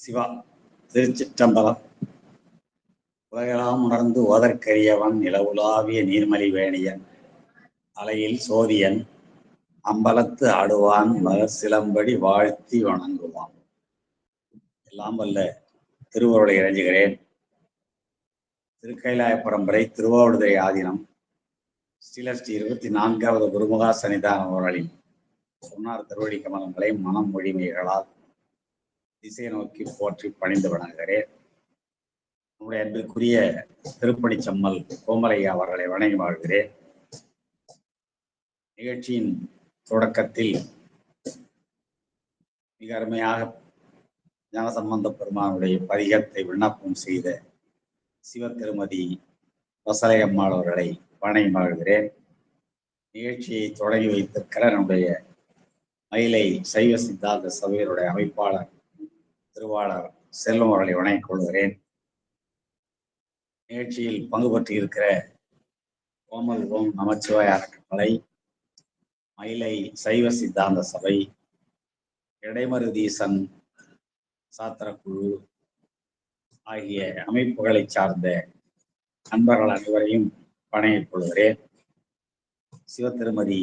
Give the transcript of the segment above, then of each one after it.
சிவா. திருச்சிற்றம்பலம். உலகெல்லாம் உணர்ந்து ஓதற்கரியவன் நிலவுலாவிய நீர்மலி வேணியன் அலையில் சோதியன் அம்பலத்து ஆடுவான் மலர் சிலம்படி வாழ்த்தி வணங்குவான். எல்லாம் வல்ல திருவருளை இறைஞ்சுகிறேன். திருக்கைலாய பரம்பரை திருவாவடுதுறை ஆதீனம் ஸ்ரீலஸ்ரீ 24வது குருமுகா சன்னிதான அவர்களின் சொன்னார் திருவடி கமலங்களை மனம் மொழிமைகளால் திசை நோக்கி போற்றி பணிந்து வணங்குகிறேன். நம்முடைய அன்பிற்குரிய திருப்பணி செம்மல் கோமலையா அவர்களை வணங்கி வாழ்கிறேன். நிகழ்ச்சியின் தொடக்கத்தில் மிக அருமையாக ஞானசம்பந்த பெருமானுடைய பதிகத்தை விண்ணப்பம் செய்த சிவ திருமதி வசலையம்மாள் அவர்களை வணங்கி வாழ்கிறேன். நிகழ்ச்சியை தொடங்கி வைத்திருக்கிற நம்முடைய மயிலை சைவ சித்தாந்த சபையினுடைய அமைப்பாளர் திருவாளர் செல்வம் அவர்களை வணங்கிக் கொள்கிறேன். நிகழ்ச்சியில் பங்கு பற்றி இருக்கிற கோமல் ஓம் நமச்சிவாய அறக்கட்டளை, மயிலை சைவ சித்தாந்த சபை, இடைமருதீசன் சாத்திரக்குழு ஆகிய அமைப்புகளை சார்ந்த நண்பர்கள் அனைவரையும் வணங்கிக் கொள்கிறேன். சிவ திருமதி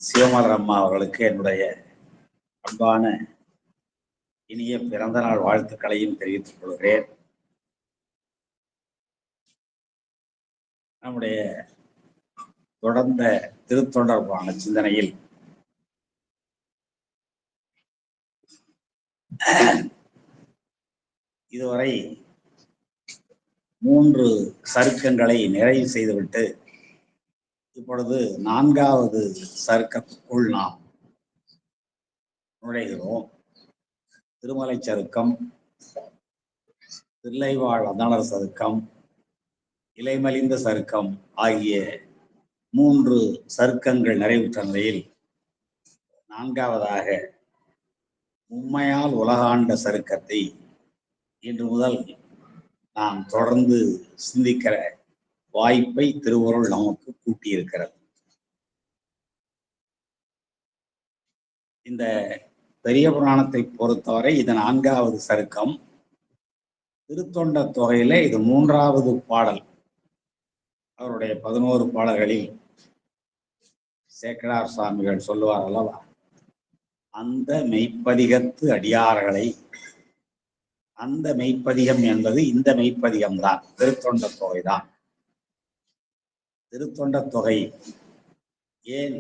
சிவமலர் அம்மா அவர்களுக்கு என்னுடைய அன்பான இனிய பிறந்த நாள் வாழ்த்துக்களையும் தெரிவித்துக் கொள்கிறேன். நம்முடைய தொடர்ந்த திருத்தொண்டர்பான சிந்தனையில் இதுவரை 3 சருக்கங்களை நிறைவு செய்துவிட்டு இப்பொழுது 4வது சருக்கத்துக்குள் நாம் நுழைகிறோம். திருமலை சருக்கம், தில்லைவாழ் அந்தணர் சருக்கம், இலைமலிந்த சருக்கம் ஆகிய 3 சருக்கங்கள் நிறைவுற்ற நிலையில் 4வதாக உண்மையால் உலகாண்ட சருக்கத்தை இன்று முதல் நாம் தொடர்ந்து சிந்திக்கிற வாய்ப்பை திருவருள் நமக்கு கூட்டியிருக்கிறது. இந்த பெரிய புராணத்தை பொறுத்தவரை இது 4வது சருக்கம். திருத்தொண்ட தொகையில இது 3வது பாடல். அவருடைய 11 பாடல்களில் சேக்கடார் சுவாமிகள் சொல்லுவார் அல்லவா, அந்த மெய்ப்பதிகத்து அடியார்களை, அந்த மெய்ப்பதிகம் என்பது இந்த மெய்ப்பதிகம்தான், திருத்தொண்ட தொகைதான். திருத்தொண்ட தொகை ஏன்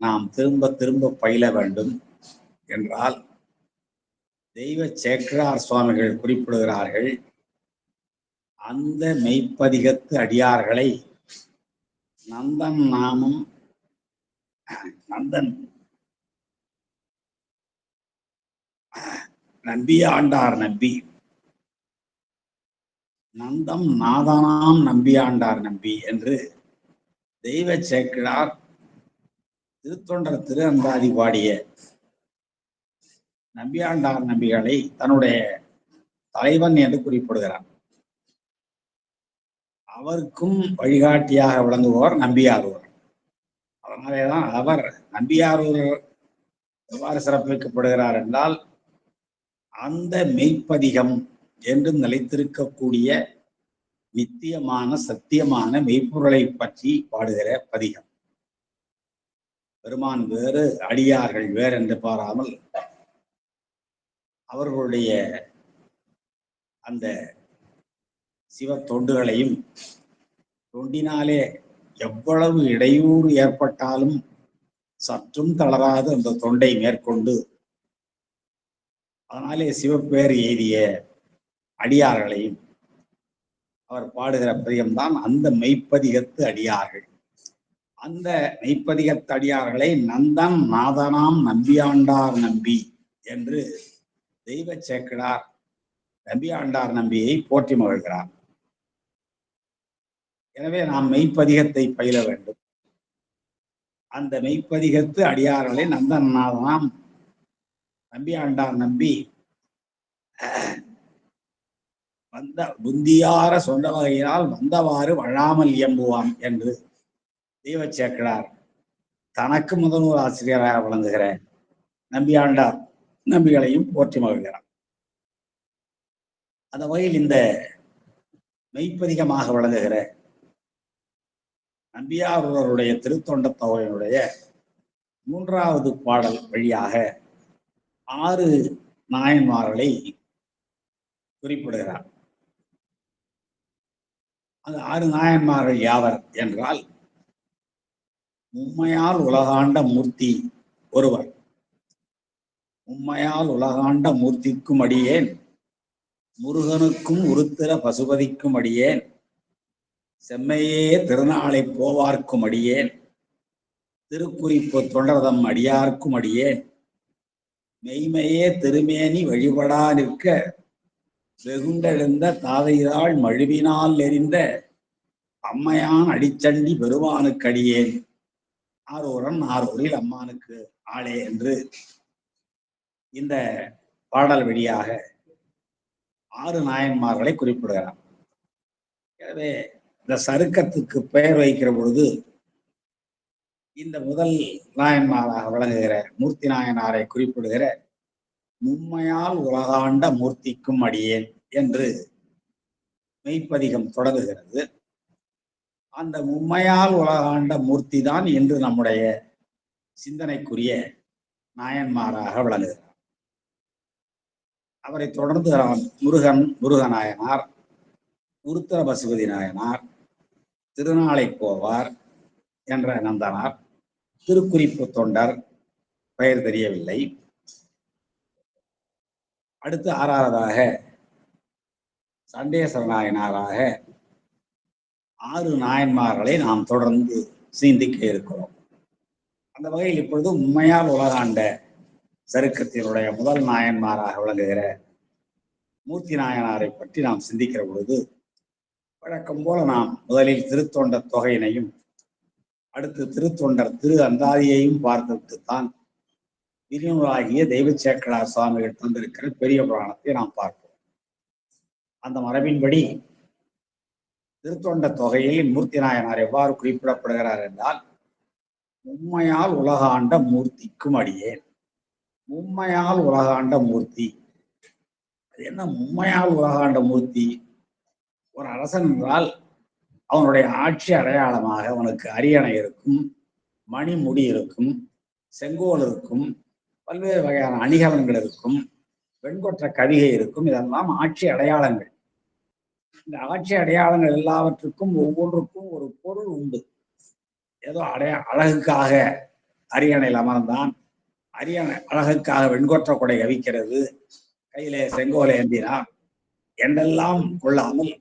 நாம் திரும்ப திரும்ப பயில வேண்டும் என்றால், தெய்வ சேக்கடார் சுவாமிகள் குறிப்பிடுகிறார்கள், அந்த மெய்ப்பதிகத்து அடியார்களை நந்தன் நாமம் நம்பியாண்டார் நம்பி, நந்தம் நாதனாம் நம்பியாண்டார் நம்பி என்று தெய்வ சேக்கிழார் திருத்தொண்டர் திரு அந்தாதி பாடிய நம்பியாண்டார் நம்பிகளை தன்னுடைய தலைவன் என்று குறிப்பிடுகிறார். அவருக்கும் வழிகாட்டியாக விளங்குபவர் நம்பியாரூர். அதனாலேதான் அவர் நம்பியாரூர் எவ்வாறு சிறப்பிக்கப்படுகிறார் என்றால், அந்த மெய்ப்பதிகம் என்று நிலைத்திருக்கக்கூடிய நித்தியமான சத்தியமான மெய்ப்பொருளை பற்றி பாடுகிற பதிகம். பெருமான் வேறு, அடியார்கள் வேறு என்று பாராமல் அவர்களுடைய அந்த சிவ தொண்டுகளையும், தொண்டினாலே எவ்வளவு இடையூறு ஏற்பட்டாலும் சற்றும் தளராது அந்த தொண்டை மேற்கொண்டு அதனாலே சிவப்பேறு எய்திய அடியார்களையும் அவர் பாடுகிற பதிகம்தான் அந்த மெய்ப்பதிகத்து அடியார்கள். அந்த மெய்ப்பதிகத்து அடியார்களை நந்தன் நாதனாம் நம்பியாண்டார் நம்பி என்று தெய்வ சேக்கிழார் நம்பியாண்டார் நம்பியை போற்றி மகிழ்கிறார். எனவே நாம் மெய்ப்பதிகத்தை பயில வேண்டும். அந்த மெய்ப்பதிகத்து அடியார்களை நந்தன் நாதனாம் நம்பியாண்டார் நம்பி வந்த புந்தியார சொந்த வகையினால் வந்தவாறு வழாமல் இயம்புவான் என்று தெய்வ சேக்கிழார் தனக்கு முதல்வர் ஆசிரியராக விளங்குகிற நம்பியாண்டார் நம்பிகளையும் போற்றி மகிழ்கிறார். அந்த வகையில் இந்த மெய்ப்பதிகமாக விளங்குகிற நம்பியாரூரருடைய திருத்தொண்ட தொகையினுடைய 3வது பாடல் வழியாக 6 நாயன்மார்களை குறிப்பிடுகிறார். அந்த 6 நாயன்மார்கள் யாவர் என்றால், மும்மையால் உலகாண்ட மூர்த்தி ஒருவர். மும்மையால் உலகாண்ட மூர்த்திக்கும் அடியேன், முருகனுக்கும் உருத்திர பசுபதிக்கும் அடியேன், செம்மையே திருநாளை போவார்க்கும் அடியேன், திருக்குறிப்பு தொண்டர்தம் அடியார்க்கும் அடியேன், மெய்மையே திருமேனி வழிபடா நிற்க வெகுண்டெழுந்த தாதையாள் மழுவினால் எறிந்த அம்மையான் அடிச்சண்டி பெருமானுக்கு அடியேன், ஆரூரன் ஆரூரில் அம்மானுக்கு ஆளே என்று இந்த பாடல் வழியாக 6 நாயன்மார்களை குறிப்பிடுகிறார். எனவே இந்த சருக்கத்துக்கு பெயர் வைக்கிற பொழுது இந்த முதல் நாயன்மாராக விளங்குகிற மூர்த்தி நாயனாரை குறிப்பிடுகிற மும்மையால் உலகாண்ட மூர்த்திக்கும் அடியேன் என்று மெய்ப்பதிகம் தொடங்குகிறது. அந்த மும்மையால் உலகாண்ட மூர்த்தி தான் இன்று நம்முடைய சிந்தனைக்குரிய நாயன்மாராக விளங்குகிறார். அவரை தொடர்ந்து முருகநாயனார், உருத்திர பசுபதி நாயனார், திருநாளை போவார் என்ற நந்தனார், திருக்குறிப்பு தொண்டர் பெயர் தெரியவில்லை. அடுத்து 6வதாக சண்டேஸ்வர நாயனாராக 6 நாயன்மார்களை நாம் தொடர்ந்து சிந்திக்க இருக்கிறோம். அந்த வகையில் இப்பொழுது உண்மையால் உலகாண்ட சருக்கத்தினுடைய முதல் நாயன்மாராக விளங்குகிற மூர்த்தி நாயனாரை பற்றி நாம் சிந்திக்கிற பொழுது வழக்கம் போல நாம் முதலில் திருத்தொண்ட தொகையினையும் அடுத்து திருத்தொண்டர் திரு அந்தாதியையும் பார்த்துவிட்டுத்தான் விரிநூலாகிய தெய்வ சேக்கடார் சுவாமிகள் தந்திருக்கிற பெரிய புராணத்தை நாம் பார்ப்போம். அந்த மரபின்படி திருத்தொண்ட தொகையில் மூர்த்தி நாயனார் எவ்வாறு குறிப்பிடப்படுகிறார் என்றால், மும்மையால் உலகாண்ட மூர்த்திக்கும் அடியேன். மும்மையால் உலகாண்ட மூர்த்தி, அது என்ன மும்மையால் உலகாண்ட மூர்த்தி? ஒரு அரசன் என்றால் அவனுடைய ஆட்சி அடையாளமாக அவனுக்கு அரியணை இருக்கும், மணிமுடி இருக்கும், செங்கோல் இருக்கும், பல்வேறு வகையான அணிகலன்கள் இருக்கும், வெண்கொற்ற கவிகை இருக்கும். இதெல்லாம் ஆட்சி அடையாளங்கள். இந்த ஆட்சி அடையாளங்கள் எல்லாவற்றுக்கும் ஒவ்வொன்றுக்கும் ஒரு பொருள் உண்டு. ஏதோ அழகுக்காக அரியணையில் அமர்ந்தான், அரியணை அழகுக்காக வெண்கொற்ற கொடை கவிக்கிறது, கையிலே செங்கோலை ஏந்தினார் என்றெல்லாம் கொள்ளாமல்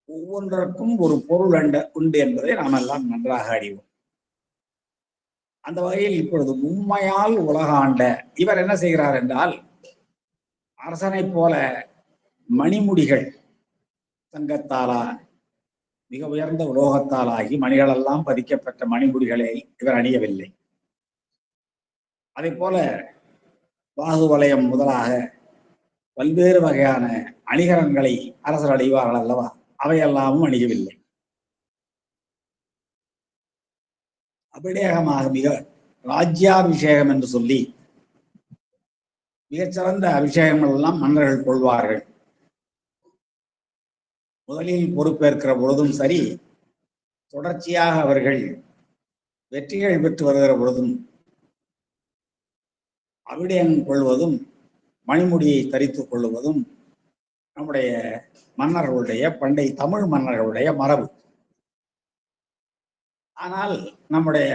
ஒவ்வொன்றுக்கும் ஒரு பொருள் உண்டு என்பதை நாம் எல்லாம் நன்றாக அறிவோம். அந்த வகையில் இப்பொழுது மும்மையால் உலகாண்ட இவர் என்ன செய்கிறார் என்றால், அரசனை போல மணிமுடிகள் தங்கத்தாலா மிக உயர்ந்த உலோகத்தாலாகி மணிகளெல்லாம் பதிக்கப்பட்ட மணிமுடிகளை இவர் அணியவில்லை. அதே போல பாகுவலயம் முதலாக பல்வேறு வகையான அணிகலன்களை அரசர் அணிவார்கள் அல்லவா, அவையெல்லாமும் அணியவில்லை. அபிடேகமாக மிக ராஜ்யாபிஷேகம் என்று சொல்லி மிகச்சிறந்த அபிஷேகங்கள் எல்லாம் மன்னர்கள் கொள்வார்கள். முதலில் பொறுப்பேற்கிற பொழுதும் சரி, தொடர்ச்சியாக அவர்கள் வெற்றிகள் பெற்று வருகிற பொழுதும் அபிடேகம் கொள்வதும் மணிமுடியை தரித்துக் கொள்வதும் நம்முடைய மன்னர்களுடைய, பண்டை தமிழ் மன்னர்களுடைய மரபு. ஆனால் நம்முடைய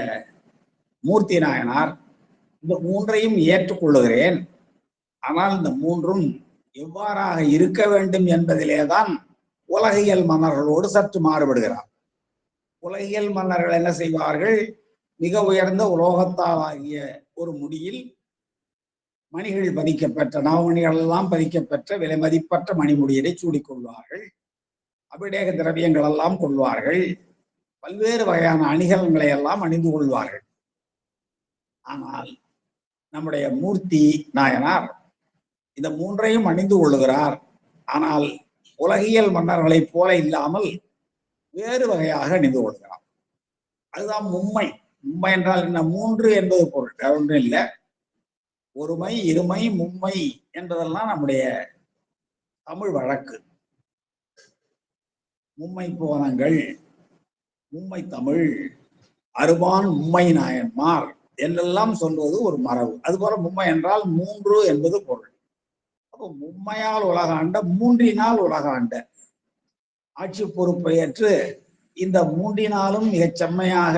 மூர்த்தி நாயனார் இந்த 3ஐயும் ஏற்றுக்கொள்ளுகிறேன், ஆனால் இந்த 3ம் எவ்வாறாக இருக்க வேண்டும் என்பதிலேதான் உலகியல் மன்னர்களோடு சற்று மாறுபடுகிறார். உலகியல் மன்னர்கள் என்ன செய்வார்கள்? மிக உயர்ந்த உலோகத்தால் ஆகிய ஒரு முடியில் மணிகள் பதிக்கப்பெற்ற, நவமணிகள் எல்லாம் பதிக்கப்பெற்ற விலை மதிப்பற்ற மணிமுடியை சூடிக்கொள்வார்கள். அபிடேக திரவியங்கள் எல்லாம் கொள்வார்கள். பல்வேறு வகையான அணிகலன்களை எல்லாம் அணிந்து கொள்வார்கள். ஆனால் நம்முடைய மூர்த்தி நாயனார் இந்த 3ஐயும் அணிந்து கொள்ளுகிறார். ஆனால் உலகியல் மன்னர்களைப் போல இல்லாமல் வேறு வகையாக அணிந்து கொள்கிறார். அதுதான் மும்மை. மும்மை என்றால் என்ன? 3 என்பது பொருள், வேற ஒன்றும் இல்லை. ஒருமை, இருமை, மும்மை என்பதெல்லாம் நம்முடைய தமிழ் வழக்கு, மும்மை புவனங்கள், மும்மை தமிழ், அருவான் மும்மை நாயன்மார் என்றெல்லாம் சொல்வது ஒரு மரபு. அதுபோல மும்மை என்றால் மூன்று என்பது பொருள். அப்போ மும்மையால் உலகாண்ட, மூன்றினால் உலகாண்ட ஆட்சி பொறுப்பை ஏற்று இந்த மூன்றினாலும் மிகச் செம்மையாக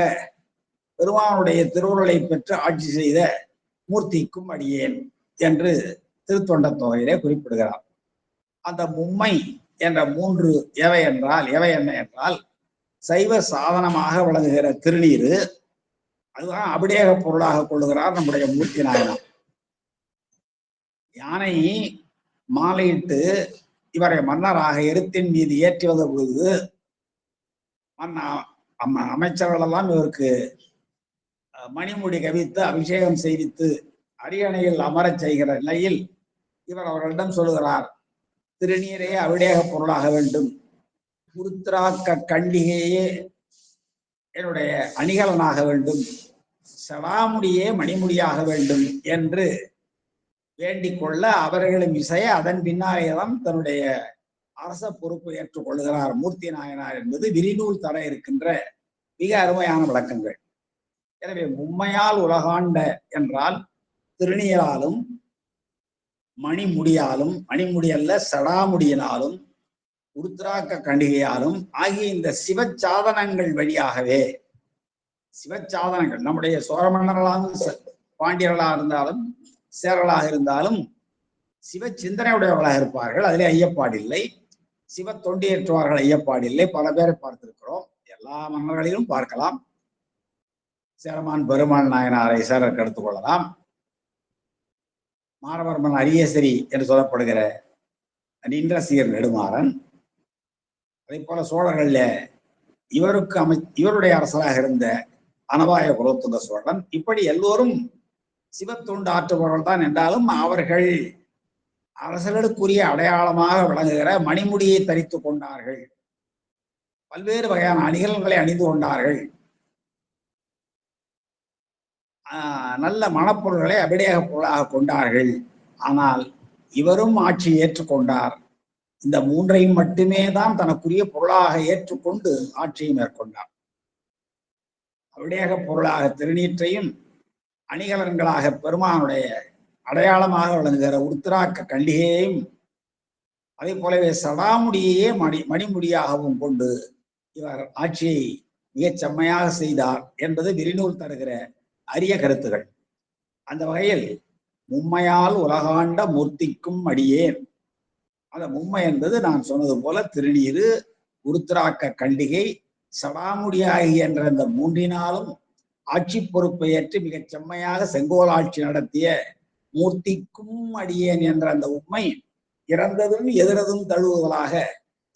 பெருமானுடைய திருவுருளை பெற்று ஆட்சி செய்த மூர்த்திக்கும் அடியேன் என்று திருத்தொண்ட தொகையிலே குறிப்பிடுகிறார். அந்த மும்மை என்ற மூன்று எவை என்ன என்றால், சைவ சாதனமாக விளங்குகிற திருநீரு, அதுதான் அபிடேக பொருளாக கொள்ளுகிறார் நம்முடைய மூர்த்தி நாயனார். யானை மாலையிட்டு இவரை மன்னராக எருத்தின் மீது ஏற்றி வந்த பொழுது அமைச்சர்கள் எல்லாம் இவருக்கு மணிமுடி கவித்து அபிஷேகம் செய்வித்து அரியணையில் அமரச் செய்கிற நிலையில் இவர் அவர்களிடம் சொல்லுகிறார், திருநீரே அபிடேக பொருளாக வேண்டும், உருத்திராக்க கண்டிகையே என்னுடைய அணிகலனாக வேண்டும், சடாமுடியே மணிமுடியாக வேண்டும் என்று வேண்டிக் கொள்ள அவர்களும் இசைய அதன் பின்னாலேதான் தன்னுடைய அரச பொறுப்பை ஏற்றுக் கொள்ளுகிறார் மூர்த்தி நாயனார் என்பது விரிநூல் தர இருக்கின்ற மிக அருமையான விளக்கங்கள். எனவே மும்மையால் உலகாண்ட என்றால் திருநீராலும் மணிமுடியாலும், மணிமுடி அல்ல சடாமுடியினாலும், உருத்திராக்க கண்டிகையாலும் ஆகிய இந்த சிவச்சாதனங்கள் வழியாகவே, சிவச்சாதனங்கள் நம்முடைய சோழ மன்னர்களாக பாண்டியர்களாக இருந்தாலும் சேரலாக இருந்தாலும் சிவ சிந்தனையுடையவர்களாக இருப்பார்கள், அதிலே ஐயப்பாடில்லை. சிவ தொண்டியேற்றுவார்கள், ஐயப்பாடில்லை. பல பேரை பார்த்திருக்கிறோம், எல்லா மன்னர்களிலும் பார்க்கலாம். சேரமான் பெருமாள் நாயனாரை சேரருக்கு எடுத்துக் கொள்ளலாம். மாரவர்மன் அரியசரி என்று சொல்லப்படுகிற நின்ற சீர் நெடுமாறன், அதே போல சோழர்கள்ல இவருடைய அரசராக இருந்த அனபாய குலோத்துங்க சோழன், இப்படி எல்லோரும் சிவத்தொண்டு ஆற்றுபவர்கள் தான் என்றாலும் அவர்கள் அரசர்களுக்குரிய அடையாளமாக விளங்குகிற மணிமுடியை தரித்துக் கொண்டார்கள், பல்வேறு வகையான அணிகலன்களை அணிந்து கொண்டார்கள், நல்ல மனப்பொருள்களை அபிடேக பொருளாக கொண்டார்கள். ஆனால் இவரும் ஆட்சியை ஏற்றுக்கொண்டார். இந்த மூன்றையும் மட்டுமே தான் தனக்குரிய பொருளாக ஏற்றுக்கொண்டு ஆட்சியை மேற்கொண்டார். அபிடேக பொருளாக திருநீற்றையும், அணிகலன்களாக பெருமானுடைய அடையாளமாக விளங்குகிற உருத்திராக்க கண்டிகையையும், அதே போலவே சடாமுடியையே மணிமுடியாகவும் கொண்டு இவர் ஆட்சியை மிகச் செம்மையாக செய்தார் என்பது விரிநூல் தருகிற அரிய கருத்துகள். அந்த வகையில் மும்மையால் உலகாண்ட மூர்த்திக்கும் அடியேன், அந்த மும்மை என்பது நான் சொன்னது போல திருநீரு, உருத்திராக்க கண்டிகை, சடாமுடியாகி என்ற இந்த மூன்றினாலும் ஆட்சி பொறுப்பை ஏற்று மிகச் செம்மையாக செங்கோல் ஆட்சி நடத்திய மூர்த்திக்கும் அடியேன் என்ற அந்த உண்மை இறந்ததும் எதிரதும் தழுவுதலாக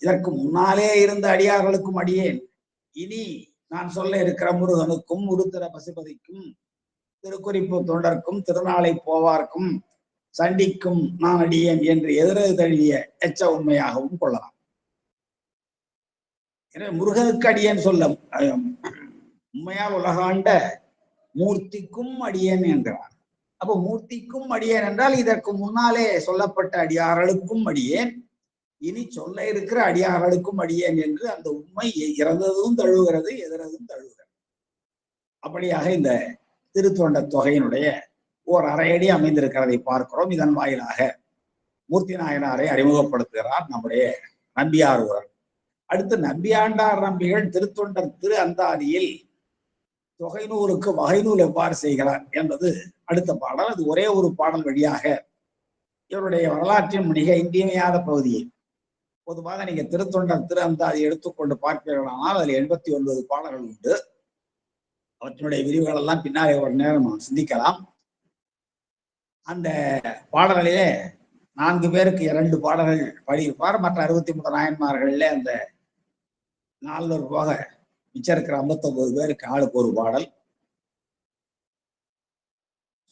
இதற்கு முன்னாலே இருந்த அடியார்களுக்கும் அடியேன், இனி நான் சொல்ல இருக்கிற முருகனுக்கும், உருத்திர பசுபதிக்கும், திருக்குறிப்பு தொண்டர்க்கும், திருநாளை போவார்க்கும், சண்டிக்கும் நான் அடியேன் என்று எதிரது தழுவிய எச்ச உண்மையாகவும் கொள்ளலாம். எனவே முருகனுக்கு அடியேன் சொல்ல உண்மையால் உலகாண்ட மூர்த்திக்கும் அடியேன் என்கிறார். அப்போ மூர்த்திக்கும் அடியேன் என்றால் இதற்கு முன்னாலே சொல்லப்பட்ட அடியார்களுக்கும் அடியேன், இனி சொல்ல இருக்கிற அடியார்களுக்கும் அடியேன் என்று அந்த உண்மை இறந்ததும் தழுவுகிறது, எதிரதும் தழுவுகிறது. அப்படியாக இந்த திருத்தொண்ட தொகையினுடைய ஓர் அரையடி அமைந்திருக்கிறதை பார்க்கிறோம். இதன் வாயிலாக மூர்த்தி நாயனாரை அறிமுகப்படுத்துகிறார் நம்முடைய நம்பியார் ஊரர். அடுத்து நம்பியாண்டார் நம்பிகள் திருத்தொண்டர் திரு அந்தாதியில் தொகைநூலுக்கு வகைநூல் எவ்வாறு செய்கிறார் என்பது அடுத்த பாடல். அது ஒரே ஒரு பாடல் வழியாக இவருடைய வரலாற்றின் மிக இன்றியமையாத பகுதியை, பொதுவாக நீங்க திருத்தொண்டர் திரு அந்தாதி எடுத்துக்கொண்டு பார்ப்பீர்களானால் அதில் 89 பாடல்கள் உண்டு. அவற்றினுடைய விரிவுகள் எல்லாம் பின்னாலே ஒரு நேரம் சிந்திக்கலாம். அந்த பாடல்களிலே 4 பேருக்கு 2 பாடல்கள் பாடியிருப்பார். மற்ற 63 நாயன்மார்கள்ல அந்த 4 போக மிச்சம் இருக்கிற 59 பேருக்கு ஆளுக்கு ஒரு பாடல்.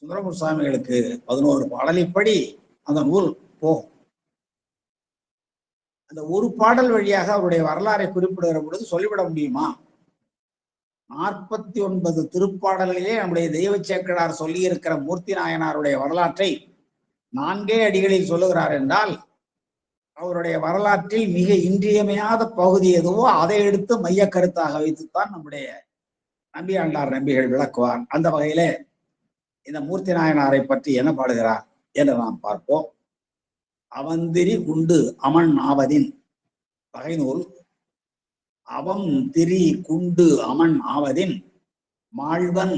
சுந்தரமூர் சுவாமிகளுக்கு 11 பாடல். இப்படி அந்த நூல் போகும். அந்த ஒரு பாடல் வழியாக அவருடைய வரலாறை குறிப்பிடுகிற பொழுது சொல்லிவிட முடியுமா? 49 திருப்பாடல்களிலே நம்முடைய தெய்வ சேக்கிழார் சொல்லி இருக்கிற மூர்த்தி நாயனாருடைய வரலாற்றை 4 அடிகளில் சொல்லுகிறார் என்றால் அவருடைய வரலாற்றில் மிக இன்றியமையாத பகுதி எதுவோ அதை எடுத்து மைய கருத்தாக வைத்துத்தான் நம்முடைய நம்பியாண்டார் நம்பிகள் விளக்குவார். அந்த வகையில இந்த மூர்த்தி நாயனாரை பற்றி என்ன பாடுகிறார் என்று நாம் பார்ப்போம். அவந்திரி குண்டு அமன் ஆவதின் பகைநூல் அவம் திரி குண்டு அமன் ஆவதின் மாழ்வன்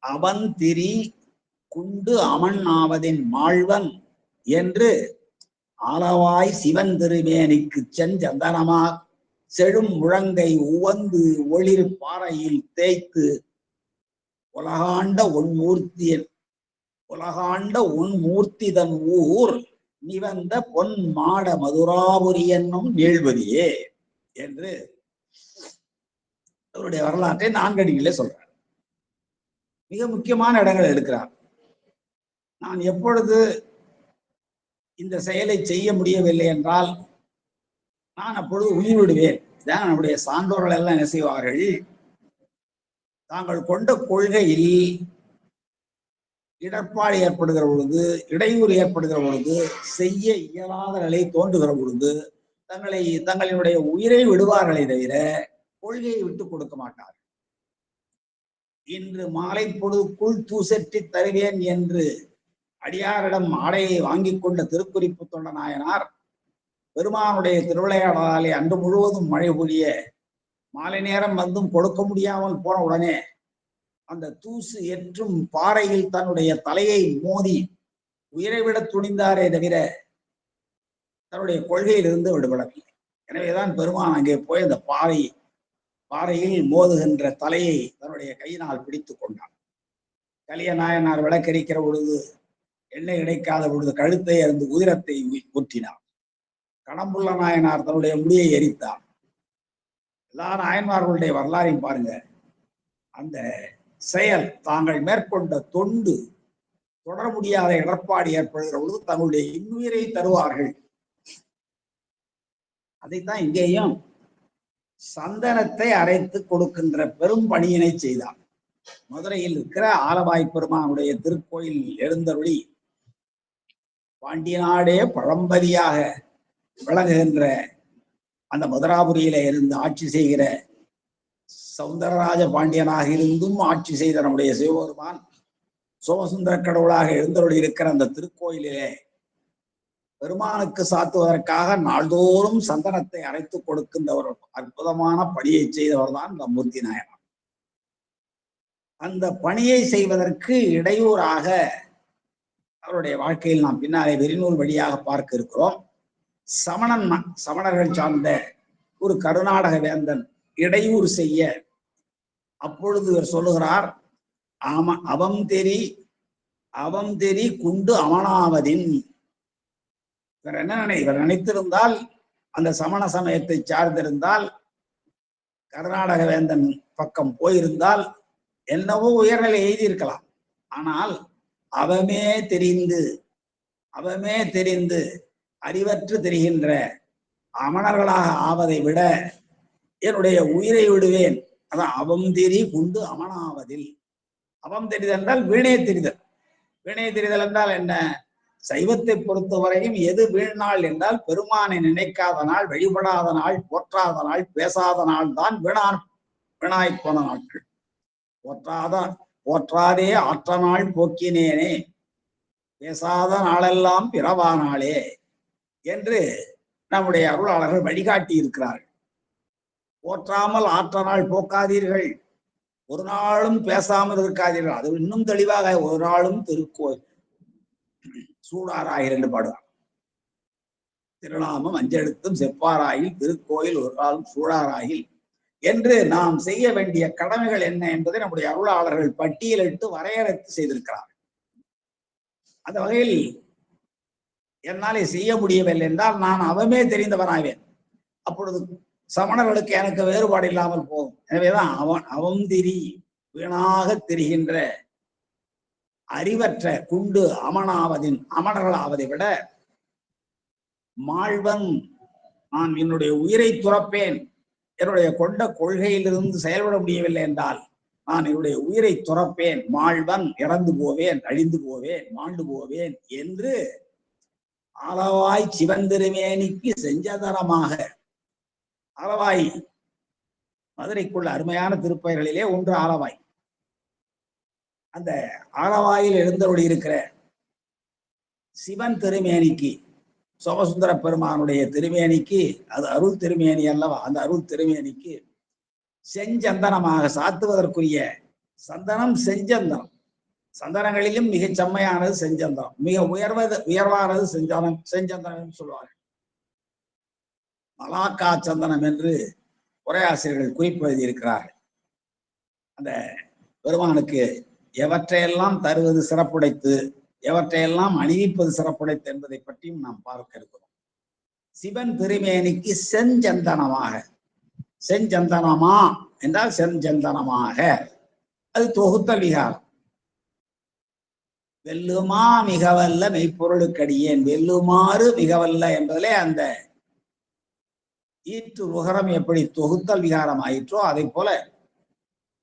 அவந்திரி குண்டு அமன் ஆவதின் மாழ்வன் என்று ஆலவாய் சிவன் திருமேனிக்கு செஞ்சந்தனமா செழும் முழங்கை உவந்து ஒளிர் பாறையில் தேய்த்து உலகாண்ட உன்மூர்த்தி தன் ஊர் நிவந்த பொன் மாட மதுராபுரி என்னும் நீழ்வதியே என்று அவருடைய வரலாற்றை 4 அடிகளே சொல்றார். மிக முக்கியமான இடங்கள் எடுக்கிறார். நான் எப்பொழுது இந்த செயலை செய்ய முடியவில்லை என்றால் நான் அப்பொழுது உயிர் விடுவேன். நம்முடைய சான்றோர்கள் எல்லாம் என்ன செய்வார்கள், தாங்கள் கொண்ட கொள்கையில் இடர்பாடு ஏற்படுகிற பொழுது, இடையூறு ஏற்படுகிற பொழுது, செய்ய இயலாத நிலை தோன்றுகிற பொழுது தங்களினுடைய உயிரை விடுவார்களை தவிர கொள்கையை விட்டு கொடுக்க மாட்டார். இன்று மாலை பொழுதுக்குள் தூசெற்றி தருவேன் என்று அடியாரிடம் ஆடையை வாங்கி கொண்ட திருக்குறிப்பு தொண்ட நாயனார் பெருமானுடைய திருவிளையாடலாலே அன்று முழுவதும் மழை பொழிய மாலை நேரம் வந்தும் கொடுக்க முடியாமல் போன உடனே அந்த தூசு எற்றும் பாறையில் தன்னுடைய தலையை மோதி உயிரை விட துணிந்தாரே தவிர தன்னுடைய கொள்கையிலிருந்து விடுபடவில்லை. எனவேதான் பெருமான் அங்கே போய் அந்த பாறையில் மோதுகின்ற தலையை தன்னுடைய கையினால் பிடித்துக் கொண்டான். கலிய நாயனார் விளக்கரிக்கிற பொழுது எண்ணெய் கிடைக்காத பொழுது கழுத்தை அருந்து உதிரத்தை ஊற்றினார். கணம்புள்ள நாயனார் தன்னுடைய முடியை எரித்தார். எல்லா நாயன்மார்களுடைய வரலாறையும் பாருங்க. அந்த செயல் தாங்கள் மேற்கொண்ட தொண்டு தொடர முடியாத இடர்பாடு ஏற்படுகிற பொழுது தங்களுடைய இன்னுயிரை தருவார்கள். அதைத்தான் இங்கேயும் சந்தனத்தை அரைத்து கொடுக்கின்ற பெரும் பணியினை செய்தார். மதுரையில் இருக்கிற ஆலவாய் பெருமானுடைய திருக்கோயில் எழுந்தருளி பாண்டிய நாடே பழம்பதியாக விளங்குகின்ற அந்த மதுராபுரியில இருந்து ஆட்சி செய்கிற சௌந்தரராஜ பாண்டியனாக இருந்தும் ஆட்சி செய்த நம்முடைய சிவபெருமான் சோமசுந்தர கடவுளாக எழுந்தருளி இருக்கிற அந்த திருக்கோயிலிலே பெருமானுக்கு சாத்துவதற்காக நாள்தோறும் சந்தனத்தை அரைத்து கொடுக்கின்ற ஒரு அற்புதமான பணியை செய்தவர் தான் இந்த மூர்த்தி நாயனார். அந்த பணியை செய்வதற்கு இடையூறாக அவருடைய வாழ்க்கையில் நாம் பின்னாலே வெறிநூல் வழியாக பார்க்க இருக்கிறோம். சமணர்கள் சார்ந்த ஒரு கருநாடக வேந்தன் இடையூறு செய்ய அப்பொழுது இவர் சொல்லுகிறார், அவம் தெரி குண்டு அமனாவதின். இவர் நினைத்திருந்தால் அந்த சமண சமயத்தை சார்ந்திருந்தால் கர்நாடக வேந்தன் பக்கம் போயிருந்தால் என்னவோ உயர்நிலை எழுதியிருக்கலாம். ஆனால் அவமே தெரிந்து அறிவற்று தெரிகின்ற அமணர்களாக ஆவதை விட என்னுடைய உயிரை விடுவேன். அதான் அவம் தெரி குண்டு அமனாவதில். அவம் தெரிதல் என்றால் வீணே தெரிதல். வீணே தெரிதல் என்றால் என்ன? சைவத்தை பொறுத்தவரையும் எது வீழ்நாள் என்றால் பெருமானை நினைக்காத நாள், வழிபடாத நாள், போற்றாத நாள், பேசாத நாள் தான் வீணாய் போன நாட்கள். போற்றாதே ஆற்ற நாள் போக்கினேனே பேசாத நாளெல்லாம் பிறவா நாளே என்று நம்முடைய அருளாளர்கள் வழிகாட்டி இருக்கிறார்கள். போற்றாமல் ஆற்ற நாள் போக்காதீர்கள், ஒரு நாளும் பேசாமல் இருக்காதீர்கள். அது இன்னும் தெளிவாக ஒரு நாளும் திருக்கோயில் சூடாராயில் என்று பாடுவார். திருநாமம் அஞ்செழுத்தும் செப்பாராயில் திருக்கோயில் ஒரு நாளும் சூடாராயில் என்று நாம் செய்ய வேண்டிய கடமைகள் என்ன என்பதை நம்முடைய அருளாளர்கள் பட்டியலிட்டு வரையறுத்து செய்திருக்கிறார். அந்த வகையில் என்னாலே செய்ய முடியவில்லை என்றால் நான் அவமே தெரிந்தவனாவேன். அப்பொழுது சமணர்களுக்கு எனக்கு வேறுபாடு இல்லாமல் போகும். எனவேதான் அவந்திரி வீணாக தெரிகின்ற அறிவற்ற குண்டு அமணர்களாவதை விட மாழ்வன், நான் என்னுடைய உயிரை துறப்பேன், என்னுடைய கொண்ட கொள்கையிலிருந்து செயல்பட முடியவில்லை என்றால் நான் என்னுடைய உயிரை துறப்பேன், மாழ்வன் இறந்து போவேன், அழிந்து போவேன், மாண்டு போவேன் என்று ஆலவாய் சிவன் திருமேனிக்கு செஞ்சதனமாக. ஆலவாய் மதுரைக்குள்ள அருமையான திருப்பெயர்களிலே ஒன்று ஆலவாய். அந்த ஆலவாயில் எழுந்தருளி இருக்கிற சிவன் திருமேனிக்கு, சோமசுந்தர பெருமானுடைய திருமேனிக்கு, அது அருள் திருமேனி அல்லவா, அந்த அருள் திருமேனிக்கு செஞ்சந்தனமாக சாத்துவதற்குரிய சந்தனம் செஞ்சந்தனம். சந்தனங்களிலும் மிகச் செம்மையானது செஞ்சந்தனம், மிக உயர்வானது செஞ்சந்தனம் சொல்லுவார்கள். மலாக்கா சந்தனம் என்று உரையாசிரியர்கள் குறிப்பு எழுதியிருக்கிறார்கள். அந்த பெருமானுக்கு எவற்றையெல்லாம் தருவது சிறப்புடைத்து, எவற்றையெல்லாம் அணிவிப்பது சிறப்புடைத்து என்பதை பற்றியும் நாம் பார்க்க இருக்கிறோம். சிவன் திருமேனிக்கு செஞ்சந்தனமாக. செஞ்சந்தனமா என்றால் செஞ்சந்தனமாக, அது தொகுத்த விகாரம். வெல்லுமா மிகவல்ல மெய்ப்பொருளுக்கடியேன், வெல்லுமாறு மிகவல்ல என்பதிலே அந்த ஈற்று உகரம் எப்படி தொகுத்தல் விகாரம் ஆயிற்றோ அதை போல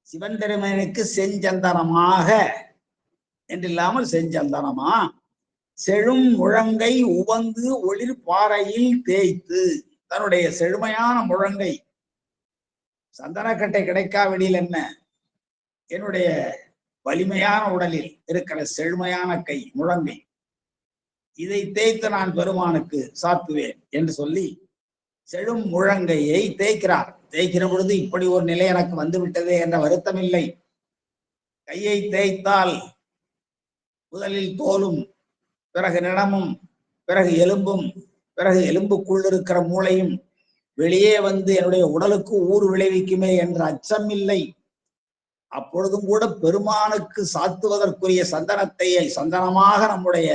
சிவன் திருமேனிக்கு செஞ்சந்தனமாக என்றில்லாமல் செஞ்சந்தனமா. செழும் முழங்கை உவந்து ஒளிர் பாறையில் தேய்த்து, தன்னுடைய செழுமையான முழங்கை, சந்தனக்கட்டை கிடைக்காவிடில் என்ன, என்னுடைய வலிமையான உடலில் இருக்கிற செழுமையான கை முழங்கை, இதை தேய்த்து நான் பெருமானுக்கு சாத்துவேன் என்று சொல்லி செழும் முழங்கையை தேய்க்கிறார். தேய்க்கிற பொழுது இப்படி ஒரு நிலை எனக்கு வந்து விட்டதே என்ற வருத்தம் இல்லை. கையை தேய்த்தால் முதலில் தோலும், பிறகு நிலமும், பிறகு எலும்பும், பிறகு எலும்புக்குள் இருக்கிற மூளையும் வெளியே வந்து என்னுடைய உடலுக்கு ஊறு விளைவிக்குமே என்ற அச்சம் இல்லை. அப்பொழுதும் கூட பெருமானுக்கு சாத்துவதற்குரிய சந்தனமாக நம்முடைய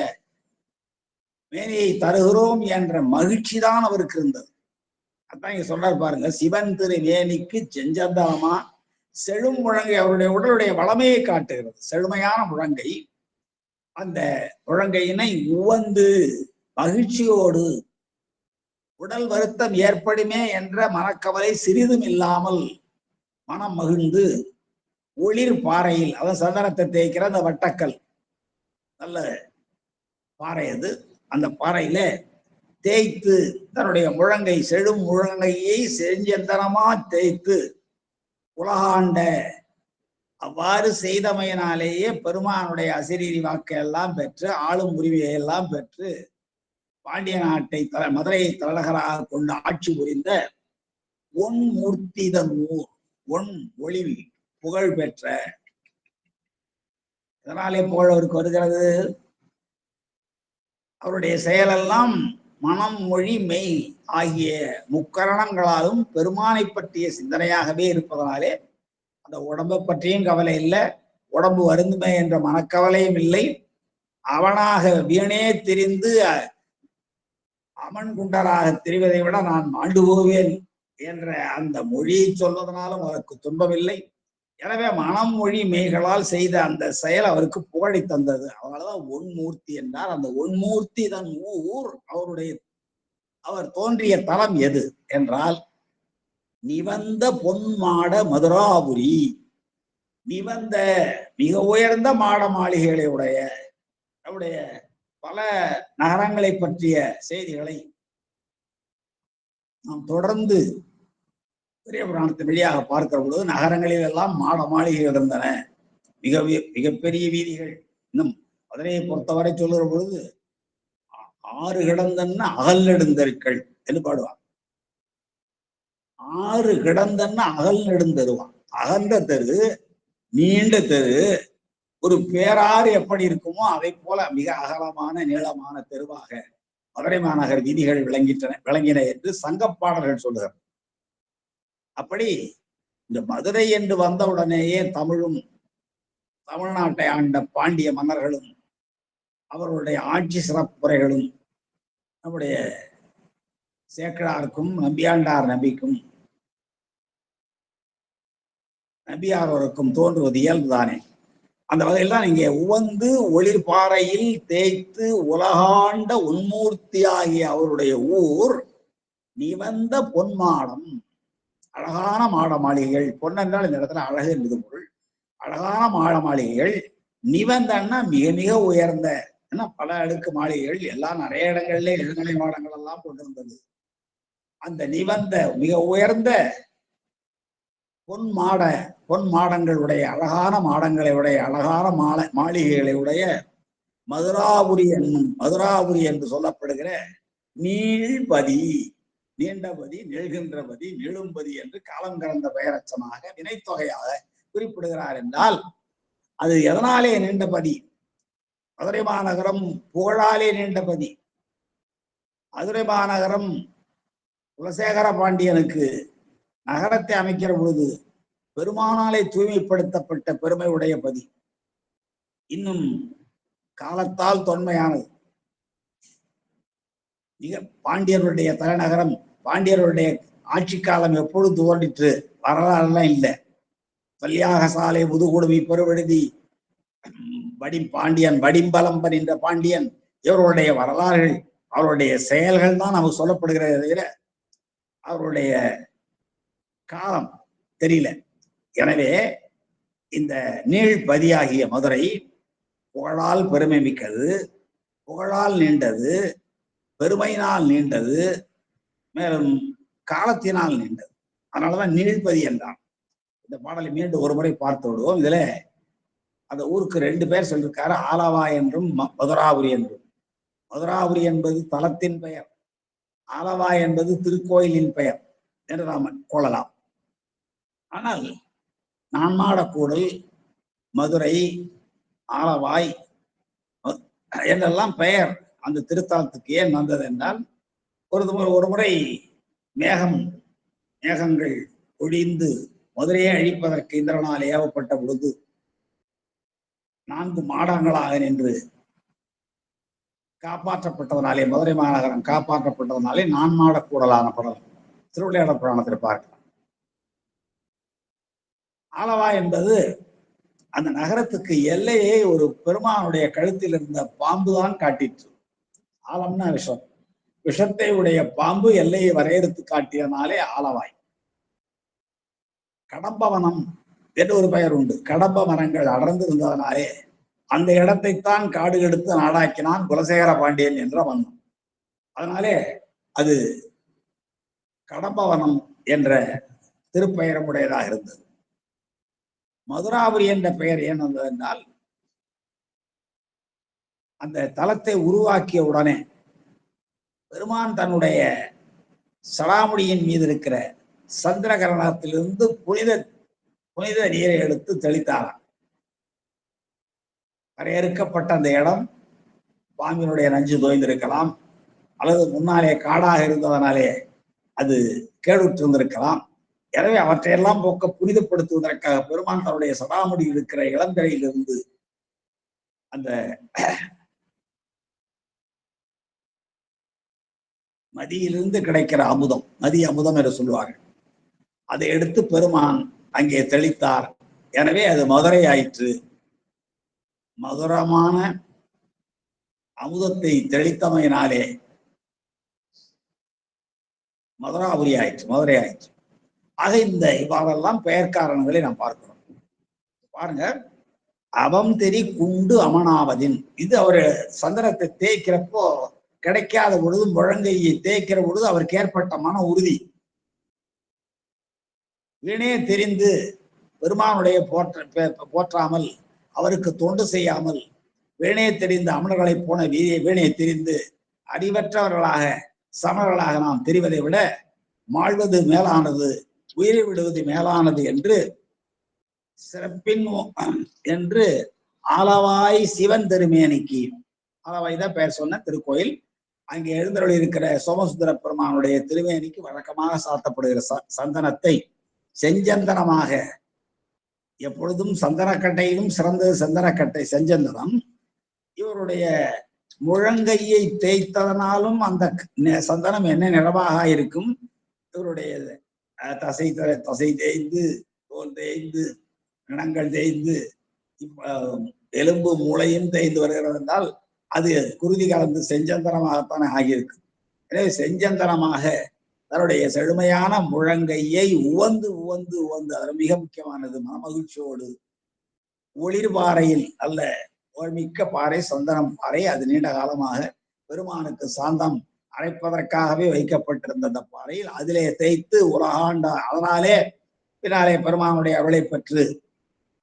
மேனியை தருகிறோம் என்ற மகிழ்ச்சி தான் அவருக்கு இருந்தது. அதான் இங்க சொல்றாரு பாருங்க, சிவன் திரு மேனிக்கு செஞ்சந்தனமா செழும் முழங்கை. அவருடைய உடலுடைய வளமையை காட்டுகிறது செழுமையான முழங்கை. அந்த முழங்கையினை உவந்து மகிழ்ச்சியோடு, உடல் வருத்தம் ஏற்படுமே என்ற மனக்கவலை சிறிதும் இல்லாமல் மனம் மகிழ்ந்து, ஒளிர் பாறையில், அதாவது சந்தனத்தை தேய்க்கிற அந்த வட்டக்கல், நல்ல பாறை அது, அந்த பாறையில தேய்த்து தன்னுடைய முழங்கை, செழும் முழங்கையை செஞ்சந்தனமா தேய்த்து உலகாண்ட, அவ்வாறு செய்தமையினாலேயே பெருமானுடைய அசிரீரி வாக்கை எல்லாம் பெற்று, ஆளும் உரிமையை எல்லாம் பெற்று, பாண்டிய நாட்டை மதுரையை தலைநகராக கொண்டு ஆட்சி புரிந்த ஒன் மூர்த்திதன் ஊர், ஒன் ஒளி புகழ் பெற்ற, இதனாலே புகழ் அவருக்கு வருகிறது. அவருடைய செயலெல்லாம் மனம் மொழி மெய் ஆகிய முக்கரணங்களாலும் பெருமானை பற்றிய சிந்தனையாகவே இருப்பதனாலே அந்த உடம்பை பற்றியும் கவலை இல்லை, உடம்பு வருந்துமே என்ற மனக்கவலையும் இல்லை. அவனாக வீணே திரிந்து அமன் குண்டராக திரிவதை விட நான் மாண்டு போவேன் என்ற அந்த மொழியை சொல்வதனாலும் அவருக்கு துன்பமில்லை. எனவே மனம் மொழி மெய்களால் செய்த அந்த செயல் அவருக்கு புகழை தந்தது. அதனாலதான் ஒன்மூர்த்தி என்றார். அந்த ஒன்மூர்த்தி தன் ஊர், அவர் தோன்றிய தலம் எது என்றால் நிவந்த பொன்மாட மதுராபுரி. நிவந்த மிக உயர்ந்த மாட மாளிகைகளை உடைய, அவருடைய பல நகரங்களை பற்றிய செய்திகளை நாம் தொடர்ந்து பெரிய புராணத்தின் வழியாக பார்க்கிற பொழுது நகரங்களில் எல்லாம் மாட மாளிகைகள் இருந்தன, மிகப்பெரிய வீதிகள். இன்னும் மதுரையை பொறுத்தவரை சொல்லுகிற பொழுது 6 கிடந்தன்ன அகல் நெடுந்தருக்கள் என்று பாடுவான். 6 கிடந்தன்ன அகல் நெடுந்தருவான். அகன்ற தெரு, நீண்ட தெரு, ஒரு பேராறு எப்படி இருக்குமோ அதை போல மிக அகலமான நீளமான தெருவாக மதுரை மாநகர் வீதிகள் விளங்கின என்று சங்கப்பாடல்கள் சொல்லுகிறார். அப்படி இந்த மதுரை என்று வந்தவுடனேயே தமிழும், தமிழ்நாட்டை ஆண்ட பாண்டிய மன்னர்களும், அவர்களுடைய ஆட்சி சிறப்புரைகளும் நம்முடைய சேக்கிழாருக்கும் நம்பியாண்டார் நபிக்கும் நம்பியாரோருக்கும் தோன்றுவது இயல்புதானே. அந்த வகையில் தான் இங்கே உவந்து ஒளிர் பாறையில் தேய்த்து உலகாண்ட உன்மூர்த்தி ஆகிய அவருடைய ஊர் நிவந்த பொன்மாடம், அழகான மாட மாளிகைகள். பொன்னென்றால் இந்த இடத்துல அழகு என்பது பொருள். அழகான மாட மாளிகைகள். நிவந்தன்னா மிக மிக உயர்ந்த, ஏன்னா பல அடுக்கு மாளிகைகள் எல்லாம் நிறைய இடங்கள்ல எழுநிலை மாடங்கள் எல்லாம் கொண்டிருந்தது. அந்த நிவந்த மிக உயர்ந்த பொன் மாடங்களுடைய அழகான மாடங்களை உடைய அழகான மாளிகைகளை உடைய மதுராபுரி என்று சொல்லப்படுகிற நீள்பதி, நீண்டபதி, நெழுகின்றபதி, நெழும்பதி என்று காலம் கடந்த பெயரச்சமாக வினைத்தொகையாக குறிப்பிடுகிறார் என்றால் அது எதனாலே நீண்டபதி? மதுரை மாநகரம் புகழாலே நீண்டபதி. மதுரை மாநகரம் குலசேகர பாண்டியனுக்கு நகரத்தை அமைக்கிற பொழுது பெருமானாலே தூய்மைப்படுத்தப்பட்ட பெருமை உடைய பதி. இன்னும் காலத்தால் தொன்மையானது. பாண்டியர்களுடைய தலைநகரம், பாண்டியர்களுடைய ஆட்சி காலம் எப்பொழுது தோன்றிற்று வரலாறுலாம் இல்லை. பல்யாக சாலை, முதுகுடுமி, பெருவெழுதி, பாண்டியன் வடிம்பலம்பன் என்ற பாண்டியன், இவர்களுடைய வரலாறுகள், அவருடைய செயல்கள் தான் நமக்கு சொல்லப்படுகிறத தவிர அவருடைய காலம் தெரியல. எனவே இந்த நீள்பதியாகிய மதுரை புகழால் பெருமை மிக்கது, புகழால் நீண்டது, பெருமையினால் நீண்டது, மேலும் காலத்தினால் நீண்டது. அதனாலதான் நீள்பதி என்றான். இந்த பாடலை மீண்டும் ஒரு முறை பார்த்து விடுவோம். இதுல அந்த ஊருக்கு 2 பேர் சொல்லியிருக்காரு, ஆலவாய் என்றும் மதுராபுரி என்றும். மதுராபுரி என்பது தலத்தின் பெயர், ஆலவாய் என்பது திருக்கோயிலின் பெயர் என்று நாம் கொள்ளலாம். ஆனால் நான்மாடக்கூடல், மதுரை, ஆலவாய் என்றெல்லாம் பெயர் அந்த திருத்தலத்துக்கு ஏன் வந்தது என்றால், ஒரு முறை மேகங்கள் ஒழிந்து மதுரையை அழிப்பதற்கு இந்திரனால் ஏவப்பட்ட பொழுது 4 மாடங்களாக நின்று காப்பாற்றப்பட்டதனாலே, மதுரை மாநகரம் காப்பாற்றப்பட்டதனாலே நான்மாடக்கூடலான படம் திருவிளையாடல் புராணத்தில் பார்க்கலாம். ஆலவாய் என்பது அந்த நகரத்துக்கு எல்லையை ஒரு பெருமானுடைய கழுத்தில் இருந்த பாம்புதான் காட்டிற்று. ஆலம்னா விஷம், விஷத்தை உடைய பாம்பு எல்லையை வரையறுத்து காட்டியதனாலே ஆலவாய். கடம்பவனம் என்று ஒரு பெயர் உண்டு. கடம்ப மரங்கள் அடர்ந்து இருந்ததனாலே அந்த இடத்தைத்தான் காடு எடுத்து நாடாக்கினான் குலசேகர பாண்டியன் என்ற மன்னன். அதனாலே அது கடம்பவனம் என்ற திருப்பெயரும் உடையதாக இருந்தது. மதுராபுரி என்ற பெயர் ஏன் வந்தது என்றால், அந்த தலத்தை உருவாக்கிய உடனே பெருமான் தன்னுடைய சடாமுடியின் மீது இருக்கிற சந்திரகரணத்திலிருந்து புனித நீரை எடுத்து தெளித்தாராம். வரையறுக்கப்பட்ட அந்த இடம் பாம்பினுடைய நஞ்சு தோய்ந்திருக்கலாம், அல்லது முன்னாலே காடாக இருந்ததனாலே அது கேடுற்றிருந்திருக்கலாம். எனவே அவற்றையெல்லாம் போக்க புனிதப்படுத்துவதற்காக பெருமான் தன்னுடைய சடாமுடியில் இருக்கிற இளந்தரையிலிருந்து அந்த நதியிலிருந்து கிடைக்கிற அமுதம், நதி அமுதம் என்று சொல்லுவார்கள், அதை எடுத்து பெருமான் அங்கே தெளித்தார். எனவே அது மதுரை ஆயிற்று. மதுரமான அமுதத்தை தெளித்தமையினாலே மதுராபுரி ஆயிற்று, மதுரை ஆயிற்று. ஆக இந்த இவ்வாறெல்லாம் பெயர் காரணங்களை நாம் பார்க்கிறோம். பாருங்க, அவம் தெரி குண்டு அமனாவதின், இது அவரு சந்திரத்தை தேய்க்கிறப்போ கிடைக்காத பொழுது, முழங்கையை தேய்க்கிற பொழுது அவருக்கு ஏற்பட்ட மன உறுதி. வீணே தெரிந்து பெருமானுடைய போற்றாமல், அவருக்கு தொண்டு செய்யாமல், வீணே தெரிந்து அமரர்களை போன வீணே தெரிந்து அறிவற்றவர்களாக சமர்களாக நாம் தெரிவதை விட மாழ்வது மேலானது, உயிரை விடுவது மேலானது என்று சிறப்பின் என்று ஆலவாய் சிவன் திருமேனிக்கு, ஆலவாய் தான் பெயர் சொன்ன திருக்கோயில், அங்கே எழுந்தருளி இருக்கிற சோமசுந்தர பெருமானுடைய திருமேனிக்கு வழக்கமாக சாத்தப்படுகிற சந்தனத்தை செஞ்சந்தனமாக, எப்பொழுதும் சந்தனக்கட்டையிலும் சிறந்தது சந்தனக்கட்டை செஞ்சந்தனம். இவருடைய முழங்கையை தேய்த்ததனாலும் அந்த சந்தனம் என்ன நிறமாக இருக்கும், இவருடைய தசை தேய்ந்து, தோல் தேய்ந்து, இனங்கள் தேய்ந்து, எலும்பு மூளையும் தேய்ந்து வருகிறது என்றால் அது குருதி கலந்து செஞ்சந்தனமாகத்தானே ஆகியிருக்கு. எனவே செஞ்சந்தனமாக தன்னுடைய செழுமையான முழங்கையை உவந்து உவந்து உவந்து, அது மிக முக்கியமானது, மனமகிழ்ச்சியோடு ஒளிர்பாறையில் அல்ல மிக்க பாறை சந்தனம் பாறை. அது நீண்ட காலமாக பெருமானுக்கு சாந்தம் அரைப்பதற்காகவே வைக்கப்பட்டிருந்த அந்த பாறையில் அதிலே தேய்த்து உலகாண்ட. அதனாலே பின்னாலே பெருமானுடைய அருளை பெற்று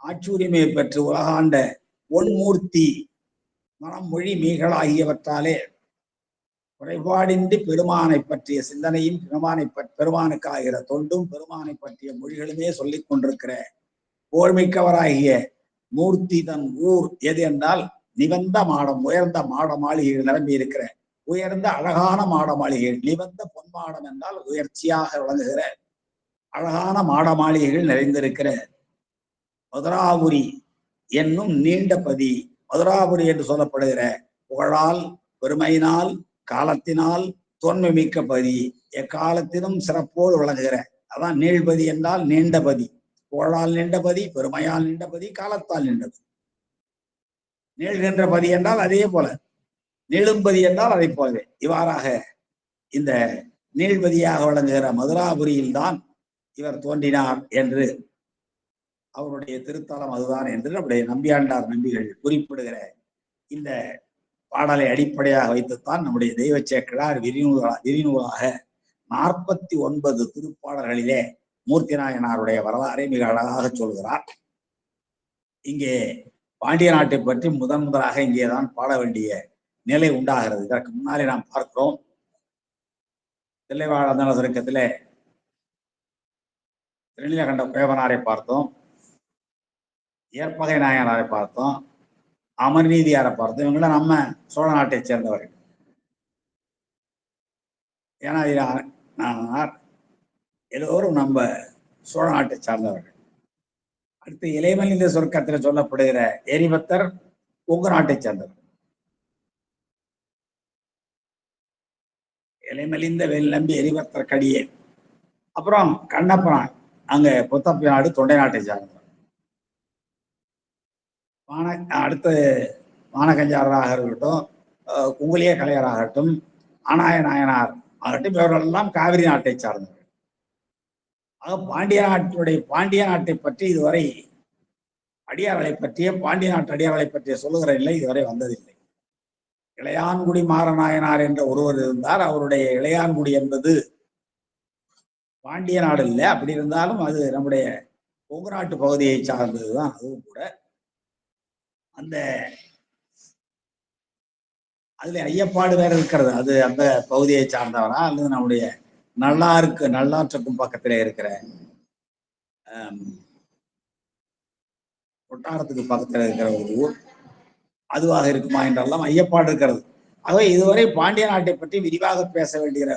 ஆட்சியுரிமையை பெற்று உலகாண்ட ஒன்மூர்த்தி மனம் மொழி மீகள் ஆகியவற்றாலே குறைபாடின்றி பெருமானை பற்றிய சிந்தனையும் பெருமானுக்காகிற தொண்டும் பெருமானை பற்றிய மொழிகளுமே சொல்லிக் கொண்டிருக்கிற போர்மிக்கவராகிய மூர்த்தி தன் ஊர் எது என்றால் நிவந்த மாடம், உயர்ந்த மாட மாளிகைகள் நிரம்பி இருக்கிற உயர்ந்த அழகான மாட மாளிகைகள். நிவந்த பொன்மாடம் என்றால் உயர்ச்சியாக விளங்குகிற அழகான மாட மாளிகைகள் நிறைந்திருக்கிற மதுராபுரி என்னும் நீண்ட பதி. மதுராபுரி என்று சொல்லப்படுகிற புகழால் பெருமையினால் காலத்தினால் தொன்மை மிக்க பதி, எக்காலத்திலும் சிறப்போடு விளங்குகிற. அதான் நீள்பதி என்றால் நீண்ட பதி. புகழால் நீண்டபதி, பெருமையால் நீண்டபதி, காலத்தால் நீண்டபதி. நீள்கின்ற பதி என்றால் அதே போல, நீளும்பதி என்றால் அதை போலவே. இவ்வாறாக இந்த நீள்பதியாக விளங்குகிற மதுராபுரியில் தான் இவர் தோன்றினார் என்று அவருடைய திருத்தலம் அதுதான் என்று நம்முடைய நம்பியாண்டார் நம்பிகள் குறிப்பிடுகிற இந்த பாடலை அடிப்படையாக வைத்துத்தான் நம்முடைய தெய்வ சேக்கிழார் விரிநூலாக 49 திருப்பாடல்களிலே மூர்த்தி நாயனாருடைய வரலாறை மிக அழகாக சொல்கிறார். இங்கே பாண்டிய நாட்டை பற்றி முதலாக இங்கேதான் பாட வேண்டிய நிலை உண்டாகிறது. இதற்கு முன்னாலே நாம் பார்க்கிறோம், தில்லைவாழ் சுருக்கத்திலே திருநீலகண்ட குயவனாரை பார்த்தோம், ஏற்பகை நாயனாரை பார்த்தோம், அமர்நீதியாரை பார்த்தோம். இவங்கள நம்ம சோழ நாட்டை சேர்ந்தவர்கள். ஏன்னா எல்லோரும் நம்ம சோழ நாட்டை சார்ந்தவர்கள். அடுத்து இலைமலிந்த சொர்க்கத்தில் சொல்லப்படுகிற எரிபத்தர் கொங்கு நாட்டை சேர்ந்தவர். இலைமலிந்த வேல் நம்பி எரிபத்தர் கடியே. அப்புறம் கண்ணப்பனான் அங்க புத்தப்பி நாடு தொண்டை நாட்டை சார்ந்தவர். அடுத்து மானகஞ்சாரராக இருக்கட்டும், குங்குலிய கலையராகட்டும், ஆனாய நாயனார் ஆகட்டும், இவர்கள் எல்லாம் காவிரி நாட்டை சார்ந்தவர்கள். ஆக பாண்டிய நாட்டை பற்றி இதுவரை அடியார்களை பற்றிய பாண்டிய நாட்டு அடியார்களை பற்றிய சொல்லுகிற நிலை இதுவரை வந்ததில்லை. இளையான்குடி மாறநாயனார் என்ற ஒருவர் இருந்தார். அவருடைய இளையான்குடி என்பது பாண்டிய நாடு இல்லை. அப்படி இருந்தாலும் அது நம்முடைய கொங்கு நாட்டு பகுதியை சார்ந்ததுதான். அதுவும் கூட அந்த அதுல ஐயப்பாடு வேற இருக்கிறது. அது அந்த பகுதியை சார்ந்தவரா அல்லது நம்முடைய நல்லாற்றுக்கும் பக்கத்திலே இருக்கிற கொட்டாரத்துக்கு பக்கத்தில் இருக்கிற ஒரு ஊர் அதுவாக இருக்குமா என்றெல்லாம் ஐயப்பாடு இருக்கிறது. ஆகவே இதுவரை பாண்டிய நாட்டை பற்றி விரிவாக பேச வேண்டிய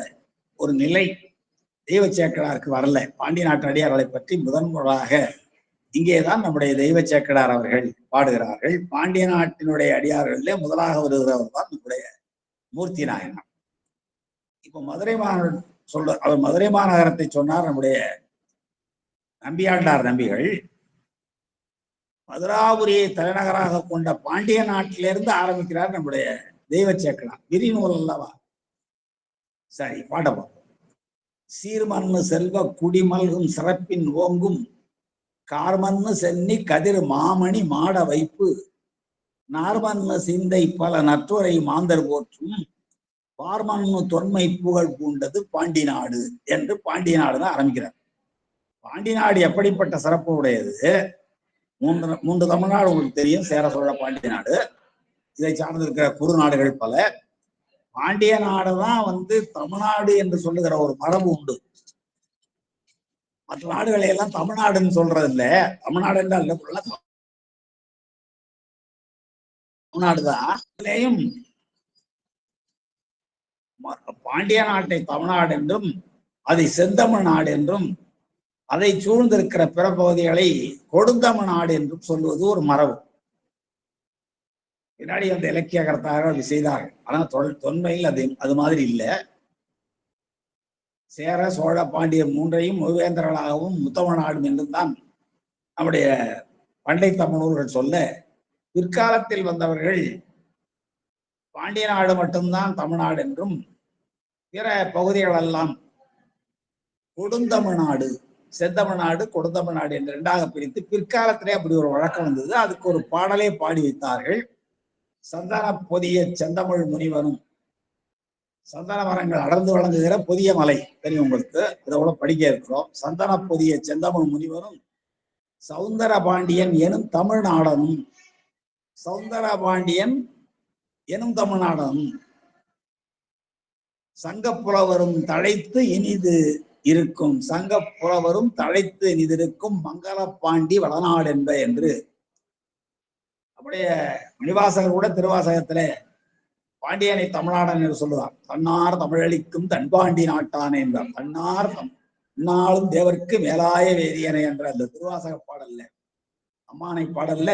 ஒரு நிலை தெய்வ சேக்கிழாருக்கு வரல. பாண்டிய நாட்டு அடியார்களை பற்றி முதன்முறையாக இங்கேதான் நம்முடைய தெய்வ சேக்கிழார் அவர்கள் பாடுகிறார்கள். பாண்டிய நாட்டினுடைய அடியார்களிலே முதலாக வருகிறவர் தான் நம்முடைய மூர்த்தி நாயனார். இப்ப மதுரை மாநகர் அவர் மதுரை மாநகரத்தை சொன்னார் நம்முடைய நம்பியாண்டார் நம்பிகள். மதுராபுரியை தலைநகராக கொண்ட பாண்டிய நாட்டிலிருந்து ஆரம்பிக்கிறார் நம்முடைய தெய்வ சேக்கிழார். விரிநூல் அல்லவா? சரி, பாடப்போம். சீர்மண்ணு செல்வ குடிமல்கும் சிறப்பின் ஓங்கும் கார்மண்ணு சென்னி கதிர் மாமணி மாட வைப்பு நார்மண்ணு சிந்தை பல நற்றுரை மாந்தர் போற்றும் பார்மண்ணு தொன்மை புகழ் பூண்டது பாண்டி நாடு என்று பாண்டிய நாடுதான் ஆரம்பிக்கிறார். பாண்டி நாடு எப்படிப்பட்ட சிறப்பு உடையது? மூன்று தமிழ்நாடு உங்களுக்கு தெரியும். சேர சோழ பாண்டிய நாடு, இதை சார்ந்திருக்கிற குறு நாடுகள் பல. பாண்டிய நாடுதான் தமிழ்நாடு என்று சொல்லுகிற ஒரு மரபு உண்டு. மற்ற நாடுகளை எல்லாம் தமிழ்நாடுன்னு சொல்றது இல்ல. தமிழ்நாடு என்றால் தமிழ்நாடுதான். இதுலேயும் பாண்டிய நாட்டை தமிழ்நாடு என்றும் அதை செந்தமிழ்நாடு என்றும் அதை சூழ்ந்திருக்கிற பிற பகுதிகளை கொடுந்தமிழ்நாடு என்றும் சொல்வது ஒரு மரபு. பின்னாடி இலக்கிய கர்த்தாக அது செய்தார்கள். ஆனா தொன்மையில் அது மாதிரி இல்லை. சேர சோழ பாண்டிய மூன்றையும் மூவேந்தர்களாகவும் முத்தமிழ்நாடும் என்றும் தான் நம்முடைய பண்டை தமிழர்கள் சொல்ல, பிற்காலத்தில் வந்தவர்கள் பாண்டிய நாடு மட்டும்தான் தமிழ்நாடு என்றும் பிற பகுதிகள் எல்லாம் கொடுந்தமிழ்நாடு, செந்தமிழ்நாடு, கொடுந்தமிழ்நாடு என்று இரண்டாக பிரித்து பிற்காலத்திலே அப்படி ஒரு வழக்கம் வந்தது. அதுக்கு ஒரு பாடலே பாடி வைத்தார்கள். சந்தன பொதிய செந்தமிழ் முனிவனும், சந்தன மரங்கள் அடர்ந்து வழங்குகிற புதிய மலை தெரியும் உங்களுக்கு, இதோட படிக்க இருக்கிறோம். சந்தன பொதிய செந்தமிழ் முனிவனும் சௌந்தர பாண்டியன் எனும் தமிழ்நாடனும், சௌந்தர பாண்டியன் எனும் தமிழ்நாடனும் சங்கப்புலவரும் தழைத்து இனிது இருக்கும், சங்கப்புலவரும் தழைத்து இனிதிருக்கும் மங்கள பாண்டி வளநாடு என்ப என்று அப்படியே மணிவாசகர் கூட திருவாசகத்திலே பாண்டியனை தமிழ்நாடன் என்று சொல்லுவார். தன்னார் தமிழளிக்கும் தன்பாண்டி நாட்டானே என்றார். தன்னார் நாளும் தேவருக்கு மேலாய வேதியனை என்ற அந்த திருவாசக பாடல்ல, அம்மானை பாடல்ல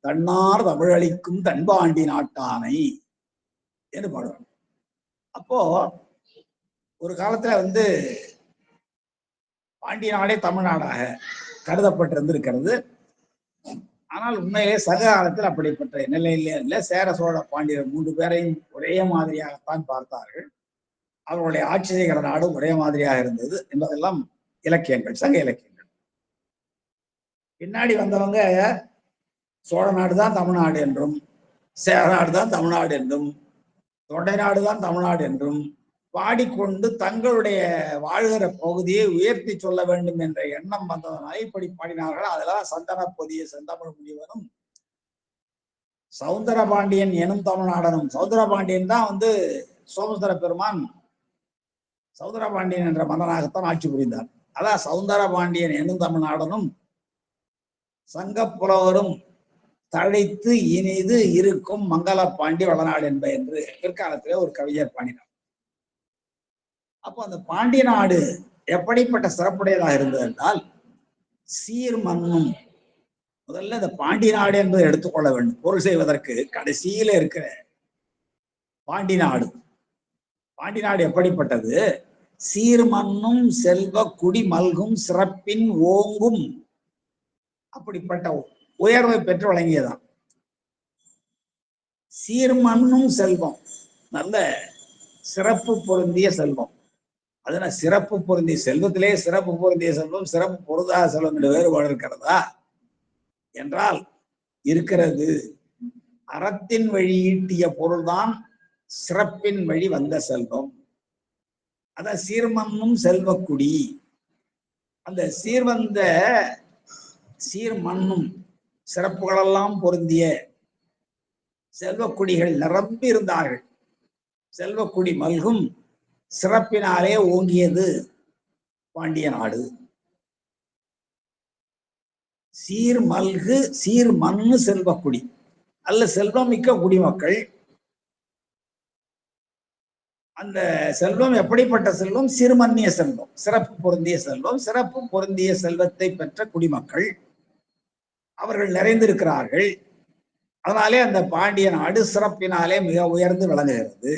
தன்னார் தமிழளிக்கும் தன்பாண்டி நாட்டானை என்று பாடுவார். அப்போ ஒரு காலத்துல பாண்டிய நாடே தமிழ்நாடாக கருதப்பட்டிருந்திருக்கிறது. ஆனால் உண்மையிலே சக காலத்தில் அப்படிப்பட்ட நிலையிலே இல்லை. சேர சோழ பாண்டியர் 3 பேரையும் ஒரே மாதிரியாகத்தான் பார்த்தார்கள். அவர்களுடைய ஆட்சி செய்கிற நாடும் ஒரே மாதிரியாக இருந்தது என்பதெல்லாம் இலக்கியங்கள், சங்க இலக்கியங்கள். பின்னாடி வந்தவங்க சோழ நாடுதான் தமிழ்நாடு என்றும், சேர நாடுதான் தமிழ்நாடு என்றும், தொண்டை நாடுதான் தமிழ்நாடு என்றும் பாடிக்கொண்டு தங்களுடைய வாழ்கிற பகுதியை உயர்த்தி சொல்ல வேண்டும் என்ற எண்ணம் வந்ததனால் இப்படி பாடினார்கள். அதெல்லாம் சந்தன பொதிய செந்தமிழ் முனிவனும் சௌந்தர பாண்டியன் எனும் தமிழ்நாடனும். சௌந்தர பாண்டியன் தான் சோமசுந்தர பெருமான் சௌந்தர பாண்டியன் என்ற மன்னனாகத்தான் ஆட்சி புரிந்தார். அதான் சௌந்தர பாண்டியன் எனும் தமிழ்நாடனும் சங்கப்புலவரும் தழைத்து இனிது இருக்கும் மங்கள பாண்டி வளநாடு என்ப என்று பிற்காலத்திலே ஒரு கவிஞர் பாடினார். அப்போ அந்த பாண்டிய நாடு எப்படிப்பட்ட சிறப்புடையதாக இருந்தது என்றால், சீர் மண்ணும், முதல்ல இந்த பாண்டிய நாடு என்பதை எடுத்துக்கொள்ள வேண்டும். பொருள் செய்வதற்கு கடைசியில இருக்கிற பாண்டி நாடு, பாண்டி நாடு எப்படிப்பட்டது? சீர் மண்ணும் செல்வ குடி மல்கும் சிறப்பின் ஓங்கும், அப்படிப்பட்ட உயர்வை பெற்று வழங்கியதான். சீர்மண்ணும் செல்வம், நல்ல சிறப்பு பொருந்திய செல்வம். அதனால சிறப்பு பொருந்திய செல்வத்திலே சிறப்பு பொருந்திய செல்வம், சிறப்பு பொருந்தாத செல்வம் என்ற வேறுபாடு இருக்கிறதா என்றால் இருக்கிறது. அறத்தின் வழி ஈட்டிய பொருள்தான் சிறப்பின் வழி வந்த செல்வம். அத சீர்மண்ணும் செல்வக்குடி. அந்த சீர்வந்த சீர்மண்ணும் சிறப்புகளெல்லாம் பொருந்திய செல்வக்குடிகள் நிரம்பி இருந்தார்கள். செல்வக்குடி மல்கும் சிறப்பினாலே ஓங்கியது பாண்டிய நாடு. சீர் மல்கு சீர் மண்ணு செல்வக்குடி, அல்ல செல்வம் மிக்க குடிமக்கள். அந்த செல்வம் எப்படிப்பட்ட செல்வம்? சிறுமன்னிய செல்வம், சிறப்பு பொருந்திய செல்வம். சிறப்பு பொருந்திய செல்வத்தை பெற்ற குடிமக்கள் அவர்கள் நிறைந்திருக்கிறார்கள். அதனாலே அந்த பாண்டிய நாடு சிறப்பினாலே மிக உயர்ந்து விளங்குகிறது.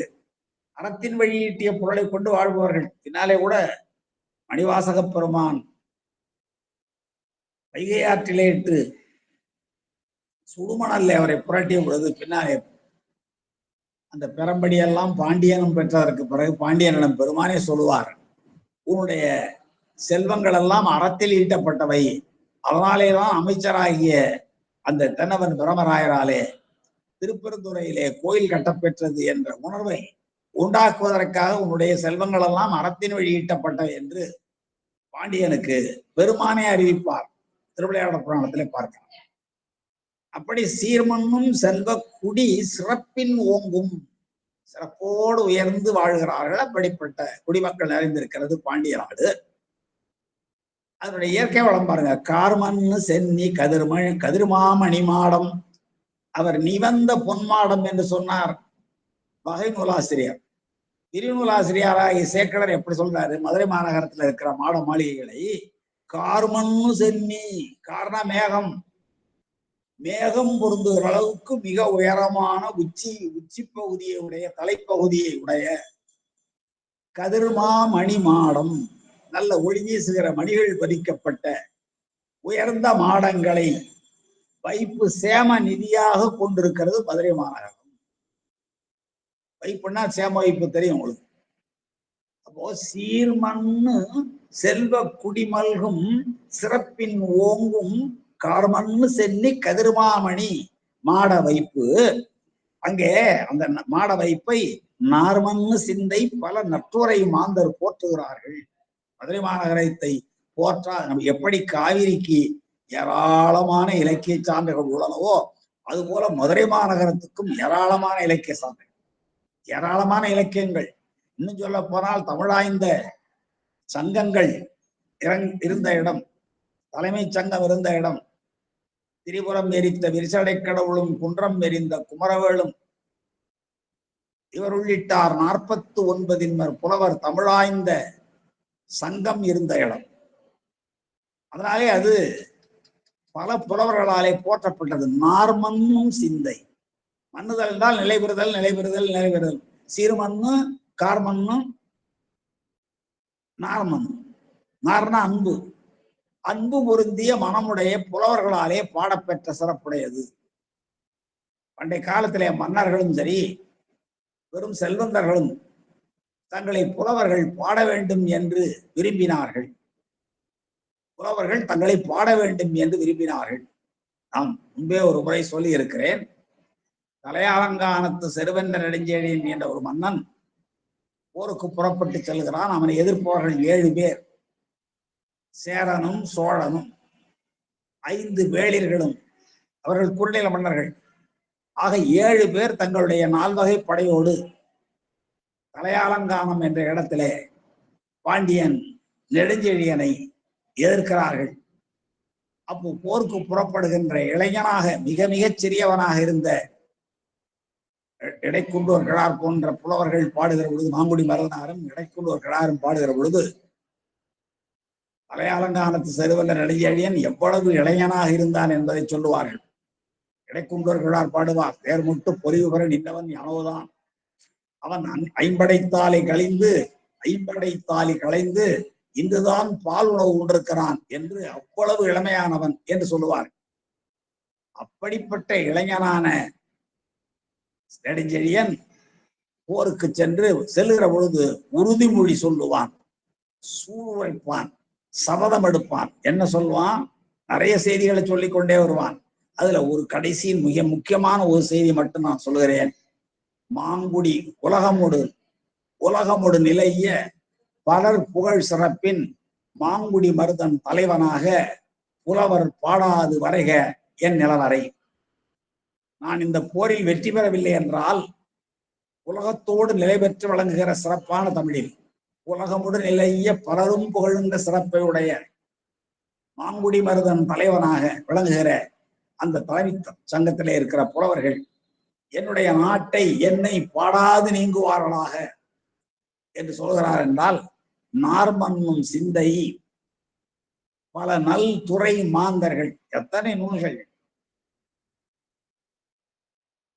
அறத்தின் வழி ஈட்டிய பொருளை கொண்டு வாழ்பவர்கள். பின்னாலே கூட மணிவாசக பெருமான் வைகை ஆற்றிலே இட்டு சுடுமணல்ல அவரை புரட்டிய பொழுது பின்னாலே அந்த பெரம்படியெல்லாம் பாண்டியனும் பெற்றதற்கு பிறகு பாண்டியனிடம் பெருமானே சொல்லுவார், உன்னுடைய செல்வங்கள் எல்லாம் அறத்தில் ஈட்டப்பட்டவை, அதனாலேதான் அமைச்சராகிய அந்த தென்னவன் பிரமராயராலே திருப்பெருந்துறையிலே கோயில் கட்டப்பெற்றது என்ற உணர்வை உண்டாக்குவதற்காக உன்னுடைய செல்வங்கள் எல்லாம் அறத்தின் வழி ஈட்டப்பட்டவை என்று பாண்டியனுக்கு பெருமானே அறிவிப்பார். திருவிளையாடல் புராணத்திலே பார்க்கலாம். அப்படி சீர்மண்ணும் செல்வ குடி சிறப்பின் ஓங்கும், சிறப்போடு உயர்ந்து வாழ்கிறார்கள். அப்படிப்பட்ட குடிமக்கள் நிறைந்திருக்கிறது பாண்டிய நாடு. அதனுடைய இயற்கை வளம் பாருங்க. கார்மண்ணு சென்னி கதிர்மாமணி மாடம், அவர் நிவந்த பொன்மாடம் என்று சொன்னார் வகை நூலாசிரியர். பிரிநூலாசிரியராகிய சேக்கடர் எப்படி சொல்றாரு? மதுரை மாநகரத்தில் இருக்கிற மாட மாளிகைகளை கார்மண்ணு சென்னி, காரண மேகம், மேகம் பொருந்துகிற அளவுக்கு மிக உயரமான உச்சி பகுதியை உடைய, தலைப்பகுதியை உடைய கதிர்மா மணி மாடம், நல்ல ஒளி வீசுகிற மணிகள் பதிக்கப்பட்ட உயர்ந்த மாடங்களை வைப்பு சேம நிதியாக கொண்டிருக்கிறது மதுரை மாநகரம். வைப்புன்னா சேம வைப்பு தெரியும் உங்களுக்கு. அப்போ சீர்மண்ணு செல்வ குடிமல்கும் சிறப்பின் ஓங்கும் கார்மண்ணு சென்னி கதிர்மாமணி மாட வைப்பு. அங்கே அந்த மாட வைப்பை நார்மன்னு சிந்தை பல நற்றுரை மாந்தர் போற்றுகிறார்கள். மதுரை மாநகரத்தை போற்றா நம்ம எப்படி காவிரிக்கு ஏராளமான இலக்கிய சான்றுகள் உள்ளனவோ அதுபோல மதுரை மாநகரத்துக்கும் ஏராளமான இலக்கிய சான்றுகள், ஏராளமான இலக்கியங்கள். இன்னும் சொல்ல போனால் தமிழாய்ந்த சங்கங்கள் இருந்த இடம், தலைமை சங்கம் இருந்த இடம், திரிபுரம் எரித்த விரிசடை கடவுளும் குன்றம் எரிந்த குமரவேளும் இவர் உள்ளிட்டார் 49 புலவர் தமிழாய்ந்த சங்கம் இருந்த இடம். அதனாலே அது பல புலவர்களாலே போற்றப்பட்டது. நார்மன்னும் சிந்தை, மண்ணுதல் என்றால் நிலைபெறுதல், நிலைபெறுதல், நிலைபெறுதல். சீர்மண்ணு, கார்மண்ணு, நார்மண்ணு. நார்னா அன்பு, அன்பு பொருந்திய மனமுடைய புலவர்களாலே பாடப்பெற்ற சிறப்புடையது. பண்டைய காலத்திலே மன்னர்களும் சரி வெறும் செல்வந்தர்களும் தங்களை புலவர்கள் பாட வேண்டும் என்று விரும்பினார்கள். புலவர்கள் தங்களை பாட வேண்டும் என்று விரும்பினார்கள். நான் முன்பே ஒரு முறை சொல்லி இருக்கிறேன். தலையாலங்கானத்து செருவென்ற நெடுஞ்செழியன் என்ற ஒரு மன்னன் போருக்கு புறப்பட்டு செல்கிறான். அவனை எதிர்ப்பவர்கள் 7 பேர். சேரனும் சோழனும் 5 வேளிர்களும், அவர்கள் குறுநில மன்னர்கள். ஆக 7 பேர் தங்களுடைய 4 வகை படையோடு தலையாலங்கானம் என்ற இடத்திலே பாண்டியன் நெடுஞ்செழியனை எதிர்க்கிறார்கள். அப்போ போருக்கு புறப்படுகின்ற இளைஞனாக மிக மிகச் சிறியவனாக இருந்த இடைக்குண்டோர் கிழார் போன்ற புலவர்கள் பாடுகிற பொழுது, மாங்குடி மருதனாரும் இடைக்குண்டோர் கிழாரும் பாடுகிற பொழுது, தலையாலங்கானத்து செருவென்ற நெடுஞ்செழியன் எவ்வளவு இளைஞனாக இருந்தான் என்பதை சொல்லுவார்கள். இடைக்குண்டோர் கிழார் பாடுவார், தேர்முட்டு பொலிவு பெற நின்றவன் யானோதான், அவன் 50 ஐம்படைத்தாலி களைந்து இன்றுதான் பால் உணவு கொண்டிருக்கிறான் என்று அவ்வளவு இளமையானவன் என்று சொல்லுவார். அப்படிப்பட்ட இளைஞனான நெடுஞ்செழியன் போருக்கு சென்று செல்லுகிற பொழுது உறுதிமொழி சொல்லுவான், சூழ்வைப்பான், சபதம் எடுப்பான். என்ன சொல்வான்? நிறைய செய்திகளை சொல்லிக் கொண்டே வருவான். அதுல ஒரு கடைசி மிக முக்கியமான ஒரு செய்தி மட்டும் நான் சொல்லுகிறேன். மாங்குடி உலகமொடு நிலைய பலர் புகழ் சிறப்பின் மாங்குடி மருதன் தலைவனாக புலவர் பாடாது வரைக என் நிலவரை. நான் இந்த போரில் வெற்றி பெறவில்லை என்றால் உலகத்தோடு நிலை பெற்று வழங்குகிற சிறப்பான தமிழில் உலகமுடு நிலைய பலரும் புகழ்ந்த சிறப்பை உடைய மாங்குடி மருதன் தலைவனாக விளங்குகிற அந்த தலைமை சங்கத்திலே இருக்கிற புலவர்கள் என்னுடைய நாட்டை என்னை பாடாது நீங்குவார்களாக என்று சொல்கிறார் என்றால், நார்மன்னும் சிந்தை பல நல் துறை மாந்தர்கள், எத்தனை நூல்கள்.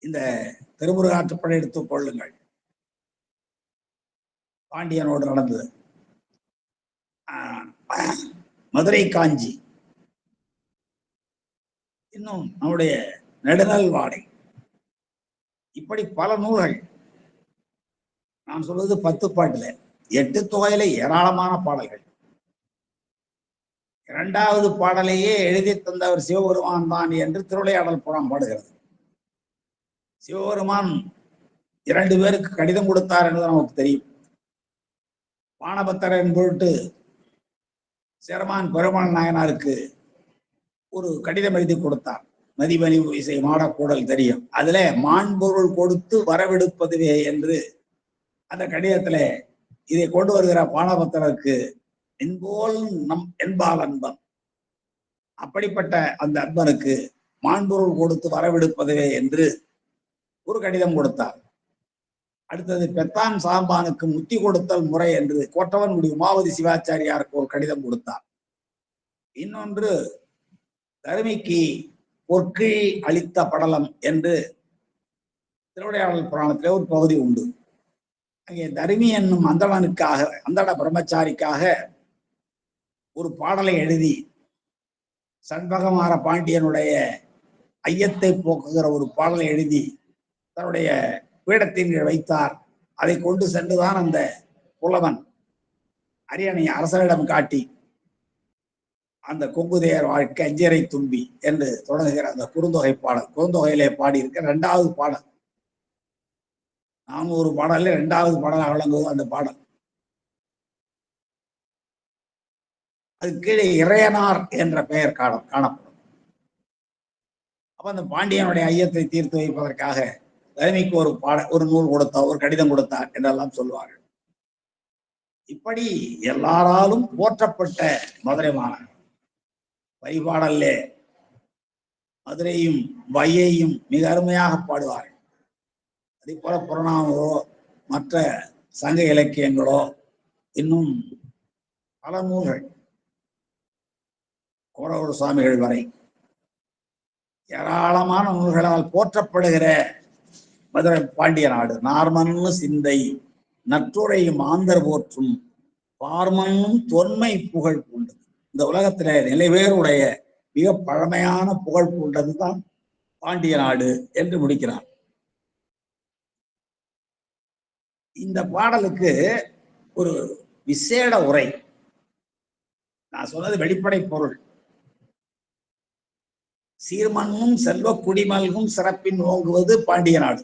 இந்த திருமுருகாற்றுப்படை எடுத்துக் கொள்ளுங்கள், பாண்டியனோடு நடந்தது. மதுரை காஞ்சி, இன்னும் நம்முடைய நெடுநல் வாடை, இப்படி பல நூல்கள். நான் சொல்வது 10 பாட்டுல, 8 தொகையில ஏராளமான பாடல்கள். 2வது பாடலையே எழுதி தந்தவர் சிவபெருமான் தான் என்று திருவிளையாடல் புறம் பாடுகிறது. சிவபெருமான் 2 பேருக்கு கடிதம் கொடுத்தார் என்று நமக்கு தெரியும். பானபத்திரன் பொருட்டு சேரமான் பெருமாள் நாயனாருக்கு ஒரு கடிதம் எழுதி கொடுத்தார். மதிமணி இசை மாடக்கூடல் தெரியும். அதுல மாண்பொருள் கொடுத்து வரவெடுப்பதுவே என்று அந்த கடிதத்துல இதை கொண்டு வருகிற பானபத்திரருக்கு என்போல் என்பால் அன்பன், அப்படிப்பட்ட அந்த அன்பனுக்கு மாண்பொருள் கொடுத்து வரவெடுப்பதுவே என்று ஒரு கடிதம் கொடுத்தார். அடுத்தது பெத்தான் சாம்பானுக்கு முத்தி கொடுத்தல் முறை என்று கோட்டவன்குடி உமாவதி சிவாச்சாரியாருக்கு ஒரு கடிதம் கொடுத்தார். இன்னொன்று தருமிக்கு பொற்கிழி அளித்த படலம் என்று திருவிளையாடல் புராணத்திலே ஒரு பகுதி உண்டு. அங்கே தருமி என்னும் அந்தணனுக்காக, அந்தண பிரம்மச்சாரிக்காக ஒரு பாடலை எழுதி சண்பகமார பாண்டியனுடைய ஐயத்தை போக்குகிற ஒரு பாடலை எழுதி தன்னுடைய பீடத்தின் வைத்தார். அதை கொண்டு சென்றுதான் அந்த புலவன் அரியணை அரசரிடம் காட்டி அந்த கொங்குதையர் வாழ்க்கை அஞ்சரை தும்பி என்று தொடங்குகிற அந்த குறுந்தொகை பாடல், குறுந்தொகையிலே பாடியிருக்க 2வது பாடல். நாம் ஒரு பாடல்ல 2வது பாடலாக விளங்குவது அந்த பாடல். அது கீழே இறையனார் என்ற பெயர் காணப்படும். அப்ப அந்த பாண்டியனுடைய ஐயத்தை தீர்த்து வைப்பதற்காக தலைமைக்கு ஒரு நூல் கொடுத்தார், ஒரு கடிதம் கொடுத்தார் என்றெல்லாம் சொல்வார்கள். இப்படி எல்லாராலும் போற்றப்பட்ட மதுரை மாநகர். வரிபாடல்லே மதுரையும் வையையும் மிக அருமையாக பாடுவார்கள். அதே போல புறநானூறோ மற்ற சங்க இலக்கியங்களோ இன்னும் பல நூல்கள், கோரவூர் சுவாமிகள் வரை ஏராளமான நூல்களால் போற்றப்படுகிற மதுரை பாண்டிய நாடு. நார்மன்னு சிந்தை நற்றுரை மாந்தர் போற்றும் பார்மன்னும் தொன்மை புகழ் பூண்டது. இந்த உலகத்தில நிலைவேறுடைய மிக பழமையான புகழ் பூண்டதுதான் பாண்டிய நாடு என்று முடிக்கிறார். இந்த பாடலுக்கு ஒரு விசேட உரை. நான் சொன்னது வெளிப்படை பொருள். சீர்மண்ணும் செல்வ குடிமல்கும் சிறப்பின் ஓங்குவது பாண்டிய நாடு.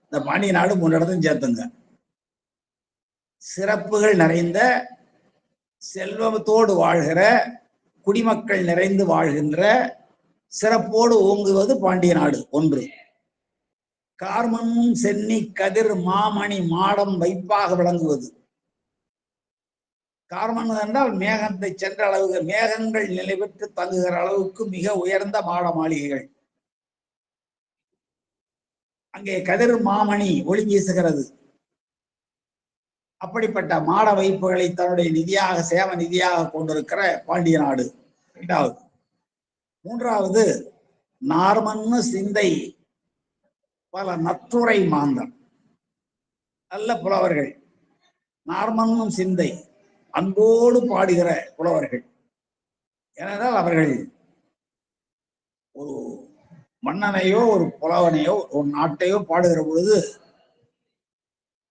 இந்த பாண்டிய நாடு 3 இடத்தையும் சேர்த்துங்க. சிறப்புகள் நிறைந்த, செல்வத்தோடு வாழ்கிற, குடிமக்கள் நிறைந்து வாழ்கின்ற, சிறப்போடு ஓங்குவது பாண்டிய நாடு 1. கார்மண்ணும் சென்னி கதிர் மாமணி மாடம் வைப்பாக விளங்குவது. கார்மண் என்றால் மேகத்தை சென்ற அளவுக்கு, மேகங்கள் நிலை பெற்று தங்குகிற அளவுக்கு மிக உயர்ந்த மாட மாளிகைகள். அங்கே கதிர் மாமணி ஒளி வீசுகிறது. அப்படிப்பட்ட மாட வைப்புகளை தன்னுடைய நிதியாக, சேம நிதியாக கொண்டிருக்கிற பாண்டிய நாடு 2வது. 3வது, நார்மன்னு சிந்தை பல நற்றுரை மாந்தர், நல்ல புலவர்கள். நார்மன்னும் சிந்தை அன்போடு பாடுகிற புலவர்கள். ஏனென்றால் அவர்கள் ஒரு மன்னனையோ ஒரு புலவனையோ ஒரு நாட்டையோ பாடுகிற பொழுது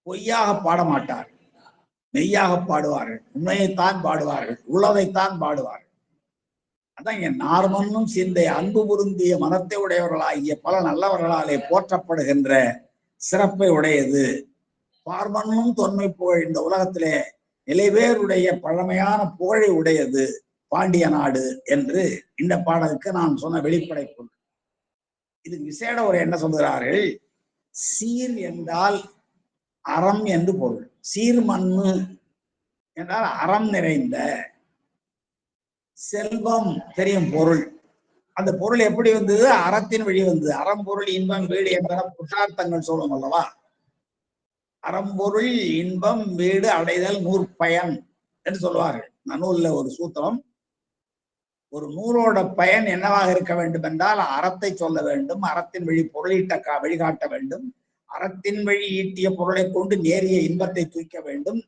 பொய்யாக பாட மாட்டார், மெய்யாக பாடுவார்கள், உண்மையைத்தான் பாடுவார்கள், உள்ளதைத்தான் பாடுவார்கள். அதான் இங்க நார்மன்னும் சிந்தை அன்பு பொருந்திய மனத்தை உடையவர்களாகிய பல நல்லவர்களாலே போற்றப்படுகின்ற சிறப்பை உடையது. பார்மன்னும் தொன்மை புகழ், இந்த உலகத்திலே நிலைவேறுடைய பழமையான புகழை உடையது பாண்டிய நாடு என்று இந்த பாடலுக்கு நான் சொன்ன வெளிப்படை பொருள். இதுக்கு விசேட ஒரு என்ன சொல்கிறார்கள்? சீர் என்றால் அறம் என்று பொருள். சீர் மண்ணு என்றால் அறம் நிறைந்த, செல்வம் தெரியும் பொருள். அந்த பொருள் எப்படி வந்தது? அறத்தின் வழி வந்தது. அறம்பொருள் இன்பம் வீடு என்பன புருஷார்த்தங்கள் சொல்லும் அல்லவா? அறம்பொருள் இன்பம் வீடு அடைதல் நூற்பயன் என்று சொல்வார்கள். நன்னூல்ல ஒரு சூத்திரம். ஒரு நூலோட பயன் என்னவாக இருக்க வேண்டும் என்றால் அறத்தை சொல்ல வேண்டும், அறத்தின் வழி பொருளீட்ட வழிகாட்ட வேண்டும், அறத்தின் வழி ஈட்டிய பொருளை கொண்டு நேரிய இன்பத்தை தூக்க வேண்டும்,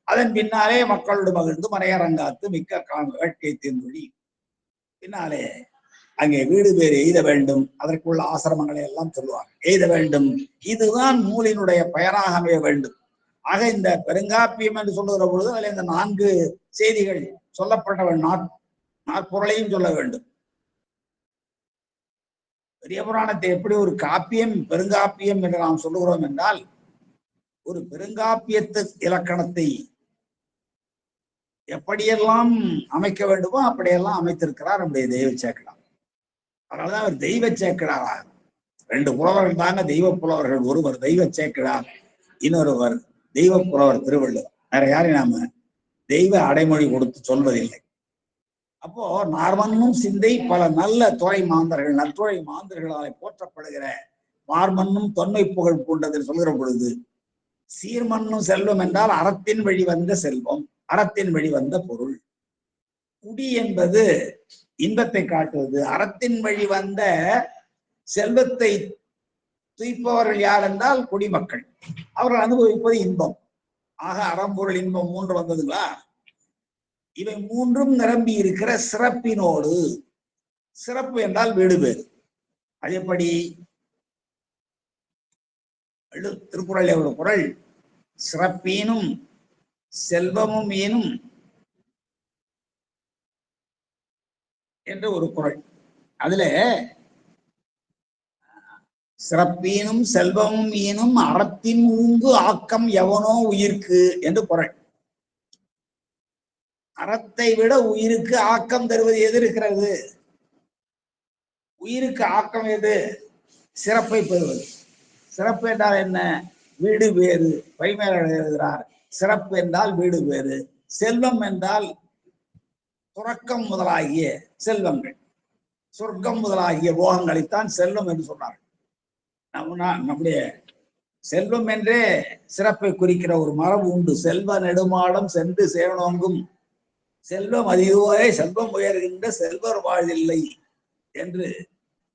அதன் பின்னாலே மக்களோடு மகிழ்ந்து மறையரங்காத்து மிக்க வேட்கை தீர்ந்தொழி பின்னாலே அங்கே வீடு பேர் எய்த வேண்டும், அதற்குள்ள ஆசிரமங்களை எல்லாம் சொல்லுவார், எய்த வேண்டும். இதுதான் நூலினுடைய பயனாக அமைய வேண்டும். ஆக இந்த பெருங்காப்பியம் என்று சொல்லுகிற பொழுது அதில் இந்த 4 செய்திகள் சொல்லப்பட்டவன் நாற்பொருளையும் சொல்ல வேண்டும். பெரிய புராணத்தை எப்படி ஒரு காப்பியம், பெருங்காப்பியம் என்று நாம் சொல்லுகிறோம் என்றால், ஒரு பெருங்காப்பியத்து இலக்கணத்தை எப்படியெல்லாம் அமைக்க வேண்டுமோ அப்படியெல்லாம் அமைத்திருக்கிறார் நம்முடைய தெய்வ சேக்கிழார். அதனாலதான் அவர் தெய்வ சேக்கிழார். 2 புலவர்கள் தாங்க தெய்வ புலவர்கள். ஒருவர் தெய்வ சேக்கிழார், இன்னொருவர் தெய்வ புலவர் திருவள்ளுவர். வேற யாரையும் நாம தெய்வ அடைமொழி கொடுத்து சொல்வதில்லை. அப்போ நார்மன்னும் சிந்தை பல நல்ல துறை மாந்தர்கள், நற்றுறை மாந்தர்களால் போற்றப்படுகிற மார்மன்னும் தொன்மை புகழ் பூண்டது சொல்கிற பொழுது, சீர்மன்னும் செல்வம் என்றால் அறத்தின் வழி வந்த செல்வம், அறத்தின் வழி வந்த பொருள். குடி என்பது இன்பத்தை காட்டுவது. அறத்தின் வழி வந்த செல்வத்தை துய்ப்பவர்கள் யார் என்றால் குடிமக்கள். அவர்கள் அனுபவிப்பது இன்பம். ஆக அறம்பொருள் இன்பம் 3 வந்ததுங்களா? இவை 3ம் நிரம்பி இருக்கிற சிறப்பினோடு, சிறப்பு என்றால் வீடு பேர். அது எப்படி? திருக்குறள் ஒரு குறள், சிறப்பீனும் செல்வமும் ஈனும் என்று ஒரு குறள். அதுல சிறப்பீனும் செல்வமும் ஈனும் அறத்தின் ஊங்கு ஆக்கம் எவனோ உயிர்க்கு என்று குறள். அறத்தை விட உயிருக்கு ஆக்கம் தருவது எது இருக்கிறது? உயிருக்கு ஆக்கம் எது? சிறப்பை பெறுவது. சிறப்பு என்றால் என்ன? வீடு வேறு. பைமேல் எழுதுகிறார், சிறப்பு என்றால் வீடு வேறு, செல்வம் என்றால் துறக்கம் முதலாகிய செல்வங்கள், சொர்க்கம் முதலாகிய போகங்களைத்தான் செல்வம் என்று சொன்னார். நம்முடைய செல்வம் என்றே சிறப்பை குறிக்கிற ஒரு மரபு உண்டு. செல்வ நெடுமாடம் சென்று சேவனோங்கும் செல்வம் அதிகோரை செல்வம் உயர்கின்ற செல்வர் வாழ்தில்லை என்று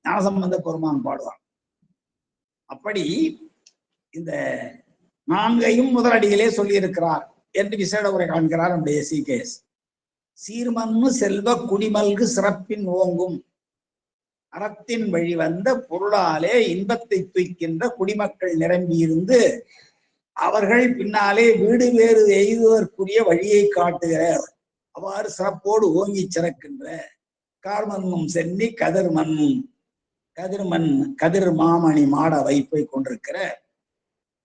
ஞானசம்பந்த பெருமான் பாடுவார். அப்படி இந்த நான்கையும் முதலடியிலே சொல்லி இருக்கிறார் என்று விசேட உரை காண்கிறார் நம்முடைய சி.கே.எஸ். சீர்மன்னு செல்வ குடிமல்கு சிறப்பின் ஓங்கும் அறத்தின் வழி வந்த பொருளாலே இன்பத்தை துய்க்கின்ற குடிமக்கள் நிரம்பியிருந்து அவர்கள் பின்னாலே வீடு வேறு எய்துவதற்குரிய வழியை காட்டுகிற அவ்வாறு சிறப்போடு ஓங்கி சிறக்கின்ற கார்மன்னும் சென்னி கதிர் மாமணி மாட வைப்பை கொண்டிருக்கிற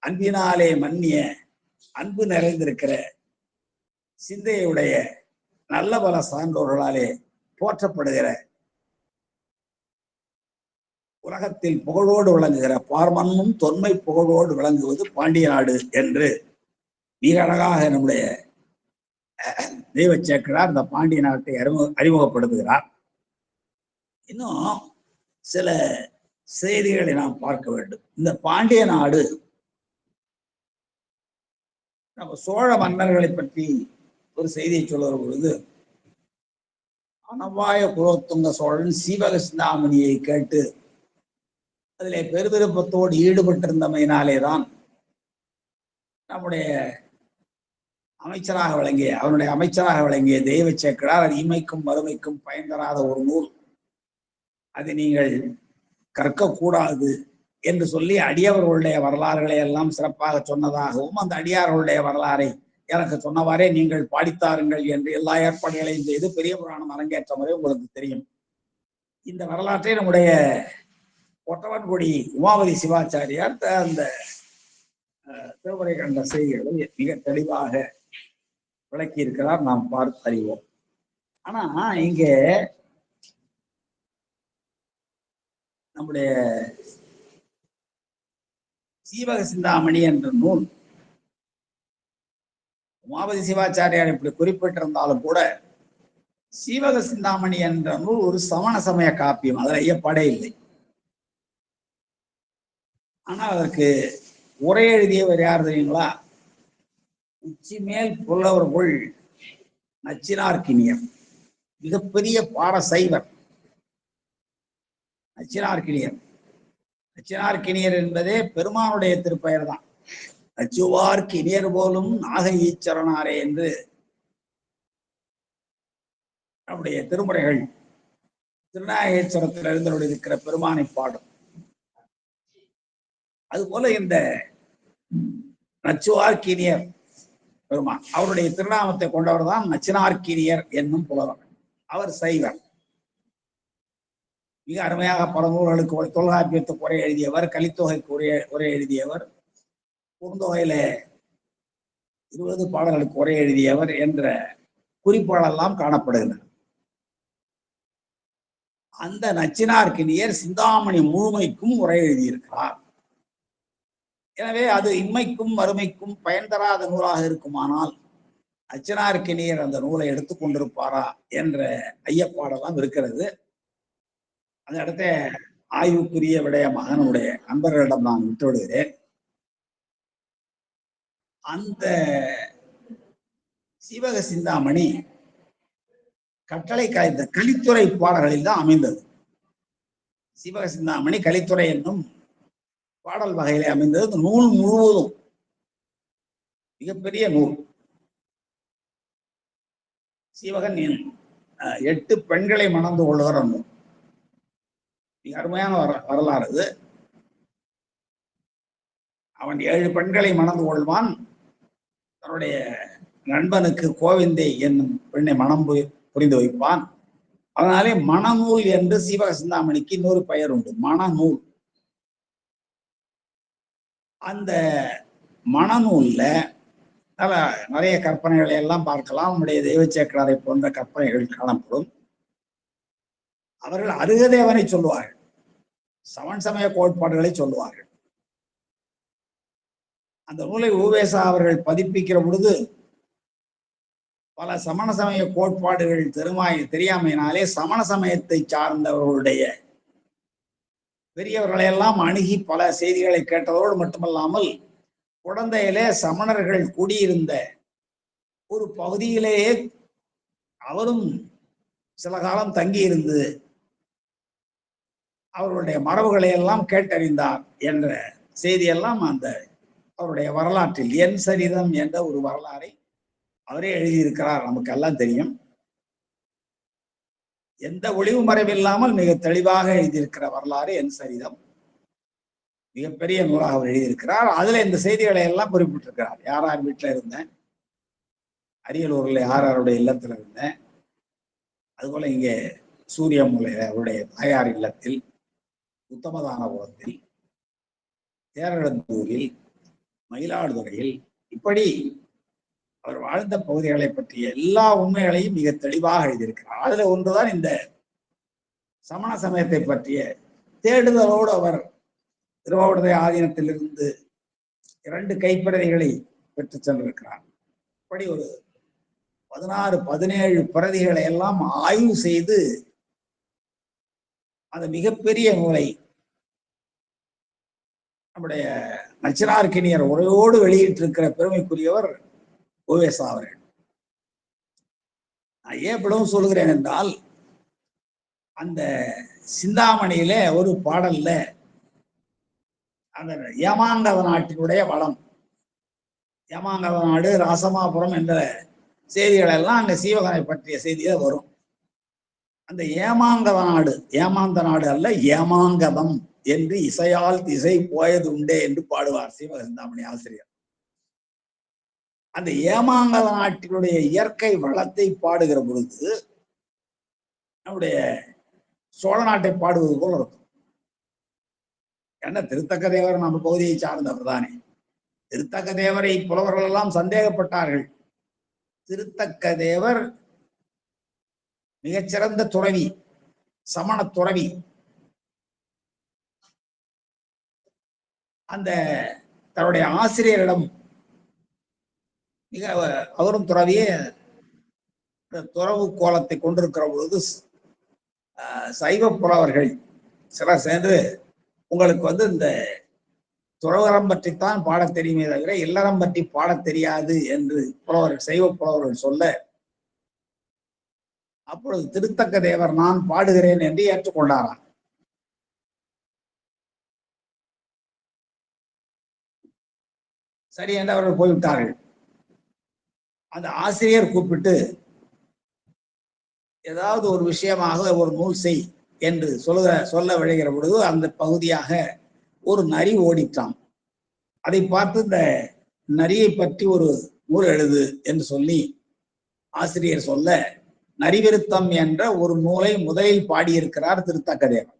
அன்பினாலே மன்னிய அன்பு நிறைந்திருக்கிற சிந்தையுடைய நல்ல பல சான்றோர்களாலே போற்றப்படுகிற உலகத்தில் புகழோடு விளங்குகிற பார்மன்னும் தொன்மை புகழோடு விளங்குவது பாண்டிய நாடு என்று மிக அழகாக நம்முடைய தெய்வ சேக்கிழார் இந்த பாண்டிய நாட்டை அறிமுகப்படுத்துகிறார். இன்னும் சில செய்திகளை நாம் பார்க்க வேண்டும். இந்த பாண்டிய நாடு நம்ம சோழ மன்னர்களை பற்றி ஒரு செய்தியை சொல்லுகிற பொழுது, அனவாய குலோத்துங்க சோழன் சீவக சிந்தாமணியை கேட்டு அதிலே பெருவிருப்பத்தோடு ஈடுபட்டிருந்தமையினாலேதான் நம்முடைய அவனுடைய அமைச்சராக விளங்கிய தெய்வ சேக்கிழார் அது இமைக்கும் மறுமைக்கும் பயன் தராத ஒரு நூல், அதை நீங்கள் கற்கக்கூடாது என்று சொல்லி அடியவர்களுடைய வரலாறுகளை எல்லாம் சிறப்பாக சொன்னதாகவும், அந்த அடியார்களுடைய வரலாறை எனக்கு சொன்னவாறே நீங்கள் பாடித்தாருங்கள் என்று எல்லா ஏற்பாடுகளையும் செய்து பெரிய புராணம் அரங்கேற்ற முறை உங்களுக்கு தெரியும். இந்த வரலாற்றை நம்முடைய ஒட்டவன்குடி உமாபதி சிவாச்சாரியார் அந்த திருமுறை கண்ட செய்திகளை மிக தெளிவாக விளக்கி இருக்கிறார், நாம் பார்த்து அறிவோம். ஆனா இங்கே நம்முடைய சீவக சிந்தாமணி என்ற நூல் உமாபதி சிவாச்சாரியார் இப்படி குறிப்பிட்டிருந்தாலும் கூட சீவக சிந்தாமணி என்ற நூல் ஒரு சமண சமய காப்பியம், அதில் ஐயப்பாடே இல்லை. ஆனால் அதற்கு உரை எழுதியவர் யார் தெரியுங்களா? உச்சி மேல் புலவர்கள் நச்சினார்க்கினியர், மிகப்பெரிய பாரசைவர் நச்சினார்க்கினியர். நச்சினார்க்கினியர் என்பதே பெருமானுடைய திருப்பெயர் தான். நச்சுவார்க்கு இனியர் போலும் நாக ஈச்சரனாரே என்று நம்முடைய திருமுறைகள் திருநாகேஸ்வரத்தில் எழுந்தருளிருக்கிற பெருமானை பாடும். அதுபோல இந்த நச்சுவார்க்கினியர் பெருமான், அவருடைய திருநாமத்தை கொண்டவர் தான் நச்சினார்க்கினியர் என்னும் புலவர். அவர் சைவர். மிக அருமையாக பல நூல்களுக்கு தொல்காப்பியத்துக்கு உரை எழுதியவர், கலித்தொகைக்கு உரை எழுதியவர், குறுந்தொகையில 20 பாடல்களுக்கு உரை எழுதியவர் என்ற குறிப்புகளெல்லாம் காணப்படுகின்றன. அந்த நச்சினார்க்கினியர் சிந்தாமணி முழுமைக்கும் உரை எழுதியிருக்கிறார். எனவே அது இம்மைக்கும் மறுமைக்கும் பயன் தராத நூலாக இருக்குமானால் நச்சினார்க்கினியர் அந்த நூலை எடுத்துக் கொண்டிருப்பாரா என்ற ஐயப்பாடெல்லாம் இருக்கிறது. அந்த இடத்த ஆய்வுக்குரிய விடயமாக நம்முடைய நண்பர்களிடம் நான் விட்டுவிடுகிறேன். அந்த சீவக சிந்தாமணி கட்டளை காய்ந்த கலித்துறை பாடல்களில் தான் அமைந்தது. சீவக சிந்தாமணி கலித்துறை என்னும் பாடல் வகையிலே அமைந்தது. இந்த நூல் முழுவதும் மிகப்பெரிய நூல். சீவகன் 8 பெண்களை மணந்து கொள்ளுகிற நூல். மிக அருமையான வரலாறு அது. அவன் 7 பெண்களை மணந்து கொள்வான். தன்னுடைய நண்பனுக்கு கோவிந்தை என்னும் பெண்ணை மனம் புரிந்து வைப்பான். அதனாலே மணநூல் என்று சீவக சிந்தாமணிக்கு இன்னொரு பெயர் உண்டு, மணநூல். அந்த மனநூல்ல நிறைய கற்பனைகளை எல்லாம் பார்க்கலாம். நம்முடைய தெய்வ சேக்கராரை போன்ற கற்பனைகள் காணப்படும். அவர்கள் அருகதேவனை சொல்லுவார்கள், சமன் சமய கோட்பாடுகளை சொல்லுவார்கள். அந்த நூலை உவேசா அவர்கள் பதிப்பிக்கிற பொழுது பல சமண சமய கோட்பாடுகள் தெரியாமையினாலே சமண சமயத்தை சார்ந்தவர்களுடைய பெரியவர்களை எல்லாம் அணுகி பல செய்திகளை கேட்டதோடு மட்டுமல்லாமல் குடந்தையிலே சமணர்கள் குடியிருந்த ஒரு பகுதியிலேயே அவரும் சில காலம் தங்கியிருந்து அவர்களுடைய மரபுகளை எல்லாம் கேட்டறிந்தார் என்ற செய்தியெல்லாம் அந்த அவருடைய வரலாற்றில் என் சரிதம் என்ற ஒரு வரலாறை அவரே எழுதியிருக்கிறார். நமக்கு எல்லாம் தெரியும். எந்த ஒளிவு மறைவில்லாமல் மிக தெளிவாக எழுதியிருக்கிற வரலாறு என் சரிதம். மிகப்பெரிய நூலாக அவர் எழுதியிருக்கிறார். அதுல இந்த செய்திகளை எல்லாம் குறிப்பிட்டிருக்கிறார். யார் யார் வீட்டுல இருந்தேன், அரியலூர்ல யார் யாருடைய இல்லத்துல இருந்தேன், அதுபோல இங்கே சூரியமலை அவருடைய தாயார் இல்லத்தில், உத்தமதானபுரத்தில், தேரழந்தூரில், மயிலாடுதுறையில், இப்படி அவர் வாழ்ந்த பகுதிகளை பற்றிய எல்லா உண்மைகளையும் மிக தெளிவாக எழுதியிருக்கிறார். அதுல ஒன்றுதான் இந்த சமண சமயத்தை பற்றிய தேடுதலோடு அவர் திருவாவடுதுறை ஆதீனத்திலிருந்து 2 கைப்பிரதிகளை பெற்று சென்றிருக்கிறார். இப்படி ஒரு 16-17 பிரதிகளை எல்லாம் ஆய்வு செய்து அந்த மிகப்பெரிய நூலை நம்முடைய நச்சினார்க்கினியர் உரையோடு வெளியிட்டிருக்கிற பெருமைக்குரியவர் உவேசா அவர்கள். நான் ஏன் இவ்வளவு சொல்கிறேன் என்றால், அந்த சிந்தாமணியில ஒரு பாடல்ல அந்த ஏமாங்கத நாட்டினுடைய வளம், ஏமாங்கத நாடு, ராசமாபுரம் என்ற செய்திகள் எல்லாம் அங்க சீவகனை பற்றிய செய்தியே வரும். அந்த ஏமாங்கத நாடு, ஏமாந்த நாடு அல்ல, ஏமாங்கதம் என்று இசையால் திசை போயது உண்டே என்று பாடுவார் சீவக சிந்தாமணி ஆசிரியர். அந்த ஏமாங்கத நாட்டினுடைய இயற்கை வளத்தை பாடுகிற பொழுது நம்முடைய சோழ நாட்டை பாடுவது போல இருக்கும். ஏன்னா திருத்தக்க தேவர் நம்ம பகுதியை சார்ந்தவர் தானே. திருத்தக்க தேவரை புலவர்கள் எல்லாம் சந்தேகப்பட்டார்கள். திருத்தக்க தேவர் மிகச்சிறந்த துறவி, சமண துறவி. அந்த தன்னுடைய ஆசிரியரிடம் மிக அவரும் துறவியே துறவு கோலத்தை கொண்டிருக்கிற பொழுது சைவ புலவர்கள் சிலர் சேர்ந்து உங்களுக்கு இந்த துறவரம் பற்றித்தான் பாட தெரியுமே தவிர இல்லறம் பற்றி பாட தெரியாது என்று புலவர்கள், சைவ புலவர்கள் சொல்ல, அப்பொழுது திருத்தக்க தேவர் நான் பாடுகிறேன் என்று ஏற்றுக்கொண்டாராம். சரி என்று அவர்கள் போய்விட்டார்கள். அந்த ஆசிரியர் கூப்பிட்டு ஏதாவது ஒரு விஷயமாக ஒரு நூல் செய் என்று சொல்ல விளைகிற பொழுது அந்த பகுதியாக ஒரு நரி ஓடிட்டான். அதை பார்த்து இந்த நரியை பற்றி ஒரு நூல் எழுது என்று சொல்லி ஆசிரியர் சொல்ல, நரிவிருத்தம் என்ற ஒரு நூலை முதலில் பாடியிருக்கிறார் திருத்தக்கதேவர்.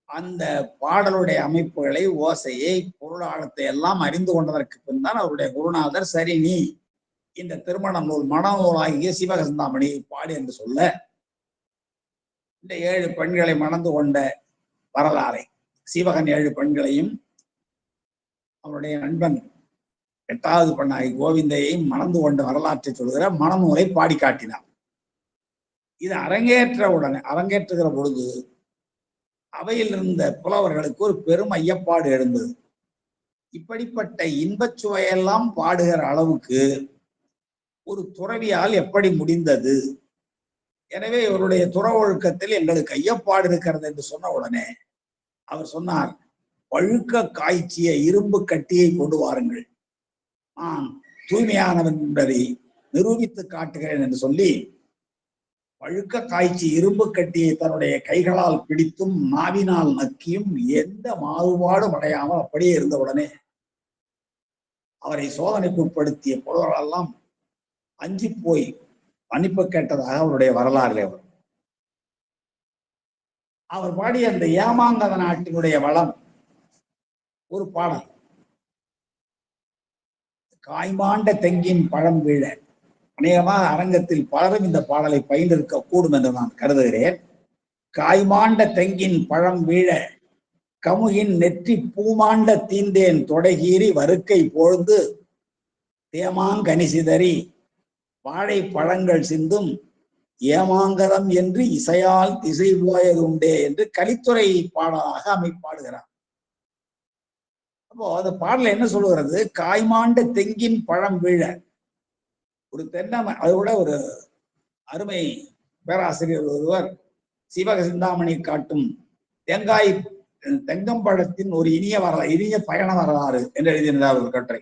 அந்த பாடலுடைய அமைப்புகளை, ஓசையை, பொருளாளத்தை எல்லாம் அறிந்து கொண்டதற்கு பின் தான் அவருடைய குருநாதர் சரி நீ இந்த திருமண நூல் மனநூலாகிய சீவக சிந்தாமணியை பாடு என்று சொல்ல, இந்த 7 பெண்களை மணந்து கொண்ட வரலாறை, சீவகன் 7 பெண்களையும் அவருடைய நண்பன் 8வது பெண்ணாகி கோவிந்தையையும் மணந்து கொண்ட வரலாற்றை சொல்கிற மனநூலை பாடி காட்டினார். இது அரங்கேற்றுகிற பொழுது அவையில் இருந்த புலவர்களுக்கு ஒரு பெரும் ஐயப்பாடு எழுந்தது. இப்படிப்பட்ட இன்பச் சுவையெல்லாம் பாடுகிற அளவுக்கு ஒரு துறவியால் எப்படி முடிந்தது? எனவே இவருடைய துற ஒழுக்கத்தில் எங்களுக்கு ஐயப்பாடு இருக்கிறது என்று சொன்ன உடனே அவர் சொன்னார், பழுக்க காய்ச்சிய இரும்பு கட்டியை கொண்டு வாருங்கள், நான் தூய்மையானவன் என்பதை நிரூபித்து காட்டுகிறேன் என்று சொல்லி பழுக்க காய்ச்சி இரும்பு கட்டியை தன்னுடைய கைகளால் பிடித்தும் நாவினால் நக்கியும் எந்த மாறுபாடும் அடையாமல் அப்படியே இருந்தவுடனே அவரை சோதனைக்கு உட்படுத்திய புலவர்களெல்லாம் அஞ்சி போய் மன்னிப்பு கேட்டதாக அவருடைய வரலாறுல வரும். அவர் பாடிய அந்த ஏமாங்கத நாட்டினுடைய வளம் ஒரு பாடல். காய்மாண்ட தெங்கின் பழம் வீழ. அநேகமாக அரங்கத்தில் பலரும் இந்த பாடலை பயின்றிருக்க கூடும் என்று நான் கருதுகிறேன். காய்மாண்ட தெங்கின் பழம் வீழ கமுகின் நெற்றி பூமாண்ட தீந்தேன் தொடைகீறி வருக்கை போழ்ந்து தேமாங்கனிசிதறி வாழை பழங்கள் சிந்தும் ஏமாங்கரம் என்று இசையால் திசை போயது உண்டே என்று கலித்துறை பாடலாக அமைப்பாடுகிறார். அப்போ அந்த பாடல என்ன சொல்லுகிறது? காய்மாண்ட தெங்கின் பழம் வீழ. ஒரு தென்னை அதை விட ஒரு அருமை பேராசிரியர் ஒருவர் சிவக சிந்தாமணி காட்டும் தேங்காய் தெங்கம்பழத்தின் ஒரு இனிய பயண வரலாறு என்று எழுதியிருந்தார் ஒரு கட்டுரை.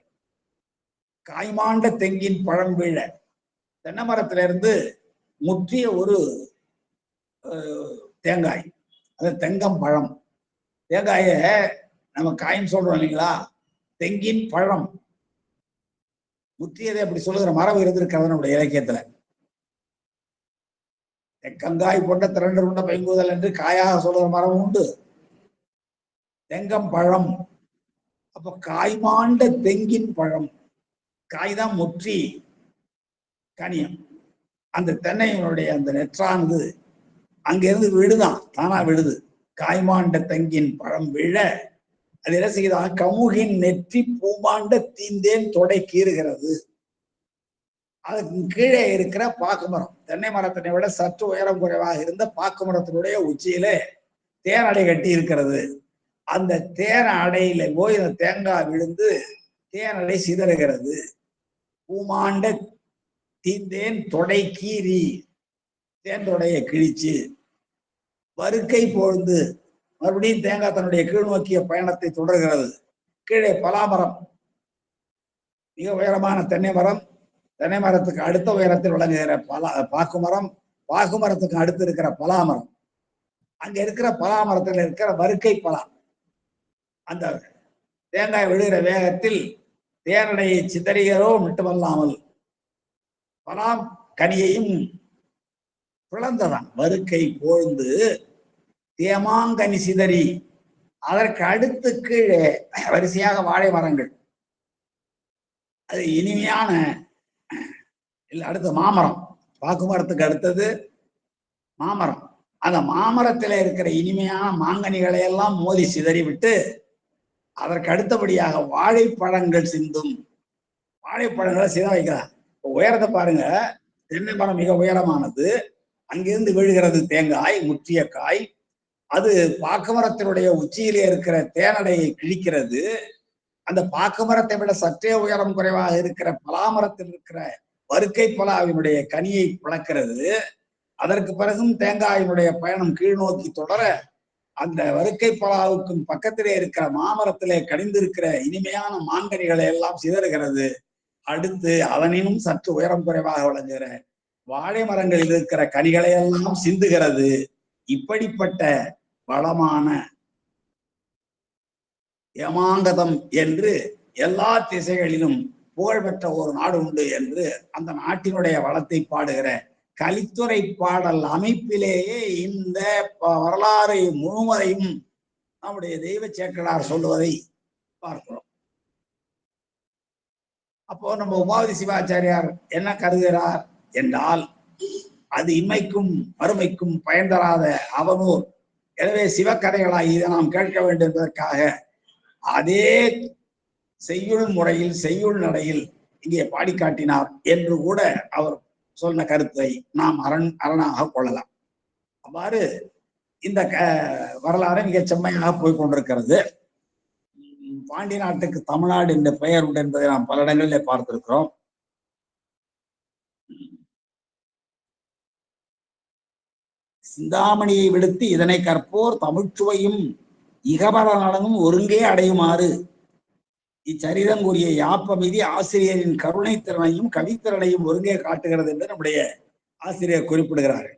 காய்மாண்ட தெங்கின் பழம் வீழ, தென்னை மரத்திலிருந்து முற்றிய ஒரு தேங்காய், அது தெங்கம்பழம். தேங்காய நம்ம காயின்னு சொல்றோம் இல்லைங்களா? தெங்கின் பழம் முற்றியதை அப்படி சொல்லுகிற மரம் இருந்திருக்கிறது நம்முடைய இலக்கியத்துல. தெக்கங்காய் போன்ற திரண்டு கொண்ட பைங்குதல் என்று காயாக சொல்லுகிற மரம் உண்டு. தெங்கம்பழம், அப்ப காய்மாண்ட தெங்கின் பழம், காய்தான் முற்றி கனியம். அந்த தென்னையினுடைய அந்த நெற்றானது அங்கிருந்து விழுதான், தானா விழுது. காய்மாண்ட தெங்கின் பழம் விழ அது என்ன செய்யுதான்? கமுகின் நெற்றி பூமாண்ட தீந்தேன் தொடை கீறுகிறது. அதுக்கு கீழே இருக்கிற பாக்கு மரம், தென்னை மரத்தினை விட சற்று உயரம் குறைவாக இருந்த பாக்கு மரத்தினுடைய உச்சியிலே தேன் அடை கட்டி இருக்கிறது. அந்த தேன் அடையில போய் இந்த தேங்காய் விழுந்து தேன் அடை சிதறுகிறது. பூமாண்ட தீந்தேன் தொடை கீறி, தேன் தொடைய கிழிச்சு வருக்கை பொழுது மறுபடியும் தேங்காய் தன்னுடைய கீழ் நோக்கிய பயணத்தை தொடர்கிறது. கீழே பலாமரம், மிக உயரமான தென்னை மரம், தென்னை மரத்துக்கு அடுத்த உயரத்தில் விளங்குகிற பாக்கு மரம், பாக்கு மரத்துக்கு அடுத்து இருக்கிற பலாமரம், அங்க இருக்கிற பலாமரத்தில் இருக்கிற வருக்கை பலா, அந்த தேங்காய் விழுகிற வேகத்தில் தேனடையை சிதறியரோ மட்டுமல்லாமல் பலாம் கனியையும் பிளந்ததான். வருக்கை போழ்ந்து தேமாங்கனி சிதறி, அதற்கு அடுத்து கீழே வரிசையாக வாழை மரங்கள், அது இனிமையான இல்ல, அடுத்த மாமரம், பாக்கு மரத்துக்கு அடுத்தது மாமரம். அந்த மாமரத்துல இருக்கிற இனிமையான மாங்கனிகளை எல்லாம் மோதி சிதறி விட்டு அதற்கு அடுத்தபடியாக வாழைப்பழங்கள் சிந்தும். வாழைப்பழங்களை சித வைக்கிறார். உயரத்தை பாருங்க, தென்னை மரம் மிக உயரமானது, அங்கிருந்து விழுகிறது தேங்காய், முற்றிய காய். அது பாக்கு மரத்தினுடைய உச்சியிலே இருக்கிற தேனடையை கிழிக்கிறது. அந்த பாக்கு மரத்தை விட சற்றே உயரம் குறைவாக இருக்கிற பலாமரத்தில் இருக்கிற வருக்கை பலாவினுடைய கனியை பிளக்கிறது. அதற்கு பிறகும் தேங்காயினுடைய பயணம் கீழ் நோக்கி தொடர அந்த வருக்கை பலாவுக்கும் பக்கத்திலே இருக்கிற மாமரத்திலே கனிந்திருக்கிற இனிமையான மாங்கனிகளை எல்லாம் சிதறுகிறது. அடுத்து அதனினும் சற்று உயரம் குறைவாக விளங்குகிற வாழை மரங்களில் இருக்கிற கனிகளை எல்லாம் சிந்துகிறது. இப்படிப்பட்ட வளமான ஏமாங்கதம் என்று எல்லா திசைகளிலும் புகழ்பெற்ற ஒரு நாடு உண்டு என்று அந்த நாட்டினுடைய வளத்தை பாடுகிற கலித்துறை பாடல் அமைப்பிலேயே இந்த வரலாறு முழுவதையும் நம்முடைய தெய்வ சேக்கடார் சொல்லுவதை பார்க்கிறோம். அப்போ நம்ம உமாவதி சிவாச்சாரியார் என்ன கருதுகிறார் என்றால், அது இம்மைக்கும் மறுமைக்கும் பயன் தராத அவனூர். எனவே சிவக்கதைகளாய் இதை நாம் கேட்க வேண்டும் என்பதற்காக அதே செய்யுள் முறையில் செய்யுள் நடையில் இங்கே பாடி காட்டினார் என்று கூட அவர் சொன்ன கருத்தை நாம் அரணாக கொள்ளலாம். அவ்வாறு இந்த வரலாறு மிக செம்மையாக போய்கொண்டிருக்கிறது. பாண்டி நாட்டுக்கு தமிழ்நாடு என்ற பெயர் உண்டு என்பதை நாம் பல இடங்களிலே பார்த்திருக்கிறோம். சிந்தாமணியை விடுத்து இதனை கற்போர் தமிழ்ச்சுவையும் இகபர நலனும் ஒருங்கே அடையுமாறு இச்சரிதம் கூறிய யாப்பமிதி ஆசிரியரின் கருணை திறனையும் கவித்திறனையும் ஒருங்கே காட்டுகிறது என்று நம்முடைய ஆசிரியர் குறிப்பிடுகிறார்கள்.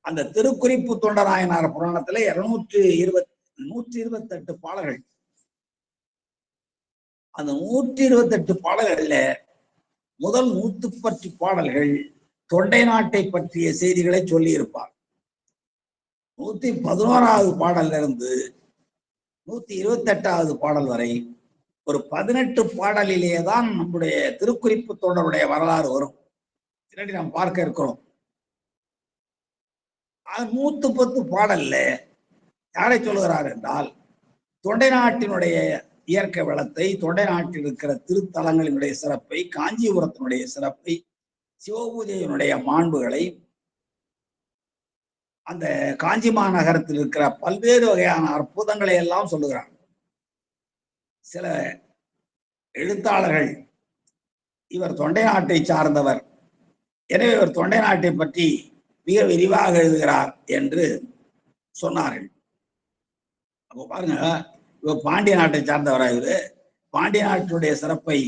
அந்த திருக்குறிப்பு தொண்டநாயனார் புராணத்துல 128 பாடல்கள். அந்த 128 பாடல்கள்ல முதல் 110 பாடல்கள் தொண்டை நாட்டை பற்றிய செய்திகளை சொல்லி இருப்பார். 111வது பாடல்ல இருந்து 128வது பாடல் வரை ஒரு 18 பாடலிலேயே தான் நம்முடைய திருக்குறிப்பு தொடருடைய வரலாறு வரும். பின்னாடி நாம் பார்க்க இருக்கிறோம். 110 பாடல்ல யாரை சொல்லுகிறார் என்றால், தொண்டை நாட்டினுடைய இயற்கை வளத்தை, தொண்டை நாட்டில் இருக்கிற திருத்தலங்களினுடைய சிறப்பை, காஞ்சிபுரத்தினுடைய சிறப்பை, சிவபூஜையினுடைய மாண்புகளை, அந்த காஞ்சி மாநகரத்தில் இருக்கிற பல்வேறு வகையான அற்புதங்களை எல்லாம் சொல்லுகிறார். சில எழுத்தாளர்கள் இவர் தொண்டை நாட்டை சார்ந்தவர், எனவே இவர் தொண்டை நாட்டை பற்றி மிக விரிவாக எழுதுகிறார் என்று சொன்னார்கள். அப்போ பாருங்க, இவர் பாண்டிய நாட்டை சார்ந்தவராக இவரு பாண்டிய நாட்டினுடைய சிறப்பை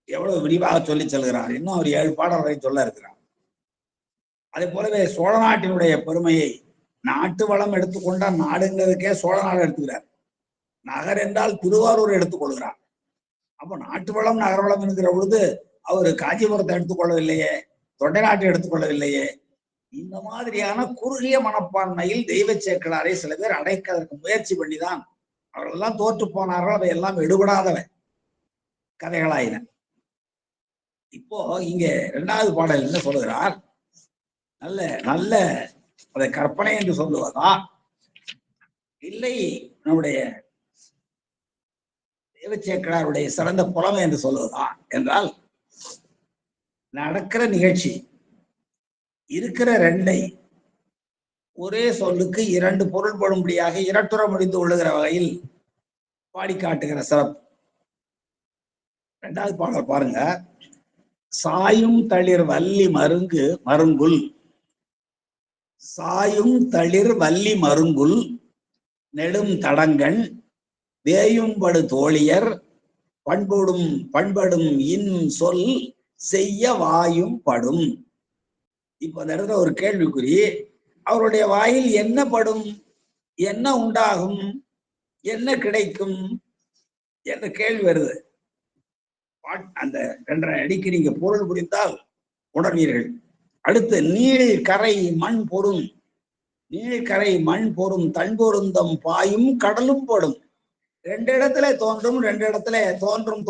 எவ்வளவு விரிவாக சொல்லி செல்கிறார். இன்னும் அவர் 7 பாடல் வரை சொல்ல இருக்கிறார். அதே போலவே சோழ நாட்டினுடைய பெருமையை, நாட்டு வளம் எடுத்துக்கொண்ட நாடுங்கிறதுக்கே சோழ நாடு எடுத்துக்கிறார். நகர் என்றால் திருவாரூர் எடுத்துக்கொள்கிறார். அப்போ நாட்டு வளம் நகர வளம் என்கிற பொழுது அவர் காஞ்சிபுரத்தை எடுத்துக்கொள்ளவில்லையே, தொண்டை நாட்டை எடுத்துக்கொள்ளவில்லையே. இந்த மாதிரியான குறுகிய மனப்பான்மையில் தெய்வ சேக்கிழாரை சில பேர் அடைக்கிறதுக்கு முயற்சி பண்ணிதான் அவர்களெல்லாம் தோற்று போனார்கள். அவை எல்லாம் எடுபடாதவை கதைகளாயின. இப்போ இங்க 2வது பாடல் என்ன சொல்லுகிறார்? நல்ல நல்ல அதை கற்பனை என்று சொல்லுவதா, இல்லை நம்முடைய தேவச்சேக்கராருடைய சிறந்த புலமை என்று சொல்லுவதா என்றால், நடக்கிற நிகழ்ச்சி இருக்கிற 2ஐ ஒரே சொல்லுக்கு 2 பொருள்படும்படியாக இரட்டுற முடிந்து கொள்ளுகிற வகையில் பாடி காட்டுகிற சிறப்பு. 2வது பாடல் பாருங்க. சாயும் தளிர் வள்ளி மருங்குல், சாயும் தளிர் வள்ளி மருங்குல் நெடும் தடங்கண் வேயும்படு தோழியர் பண்படும் இன் சொல் செய்ய வாயும் படும். இப்ப அந்த இடத்துல ஒரு கேள்விக்குறி. அவருடைய வாயில் என்ன படும், என்ன உண்டாகும், என்ன கிடைக்கும் என்ற கேள்வி வருது. அந்த 2 அடிக்கு நீங்க பொருள் புரிந்தால் உணர்வீர்கள். அடுத்து நீள் கரை மண் பொறும், நீழ்கரை மண் பொறும் தன் பொருந்தம் பாயும் கடலும் படும். 2 இடத்துல தோன்றும், 2 இடத்துல தோன்றும்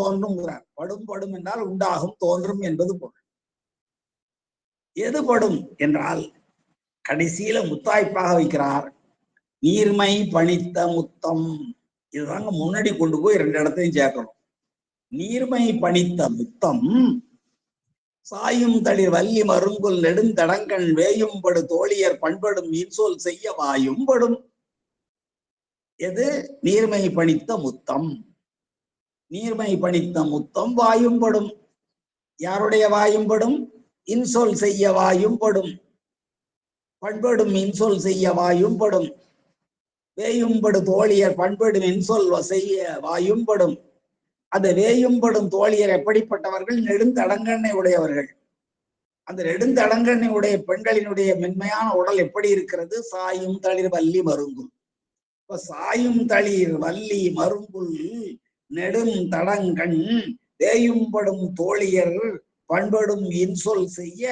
படும் படும் என்றால் உண்டாகும், தோன்றும் என்பது பொருள். எது படும் என்றால் கடைசியில முத்தாய்ப்பாக வைக்கிறார். நீர்மை பணித்த முத்தம். இதுதாங்க முன்னாடி கொண்டு போய் 2 இடத்தையும் சேர்க்கணும். நீர்மை பணித்த முத்தம் சாயும் தளிர் வள்ளி மருங்குல் நெடுந்தடங்கண் வேயும்படு தோழியர் பண்படும் இன்சொல் செய்ய வாயும் படும். எது? நீர்மை பணித்த முத்தம். நீர்மை பணித்த முத்தம் வாயும் படும். யாருடைய வாயும் படும்? இன்சொல் செய்ய வாயும் படும். பண்படும் இன்சொல் செய்ய வாயும் படும். வேயும்படு தோழியர் பண்படும் இன்சொல் செய்ய வாயும் படும். அந்த வேயும்படும் தோழியர் எப்படிப்பட்டவர்கள்? நெடுந்தடங்கண்ணை உடையவர்கள். அந்த நெடுந்தடங்கண்ணை உடைய பெண்களினுடைய மென்மையான உடல் எப்படி இருக்கிறது? சாயும் தளிர் வள்ளி மருங்குல். இப்ப சாயும் தளிர் வள்ளி மருங்குல் நெடும் தடங்கண் வேயும்படும் தோழியர் பண்படும் இன்சொல் செய்ய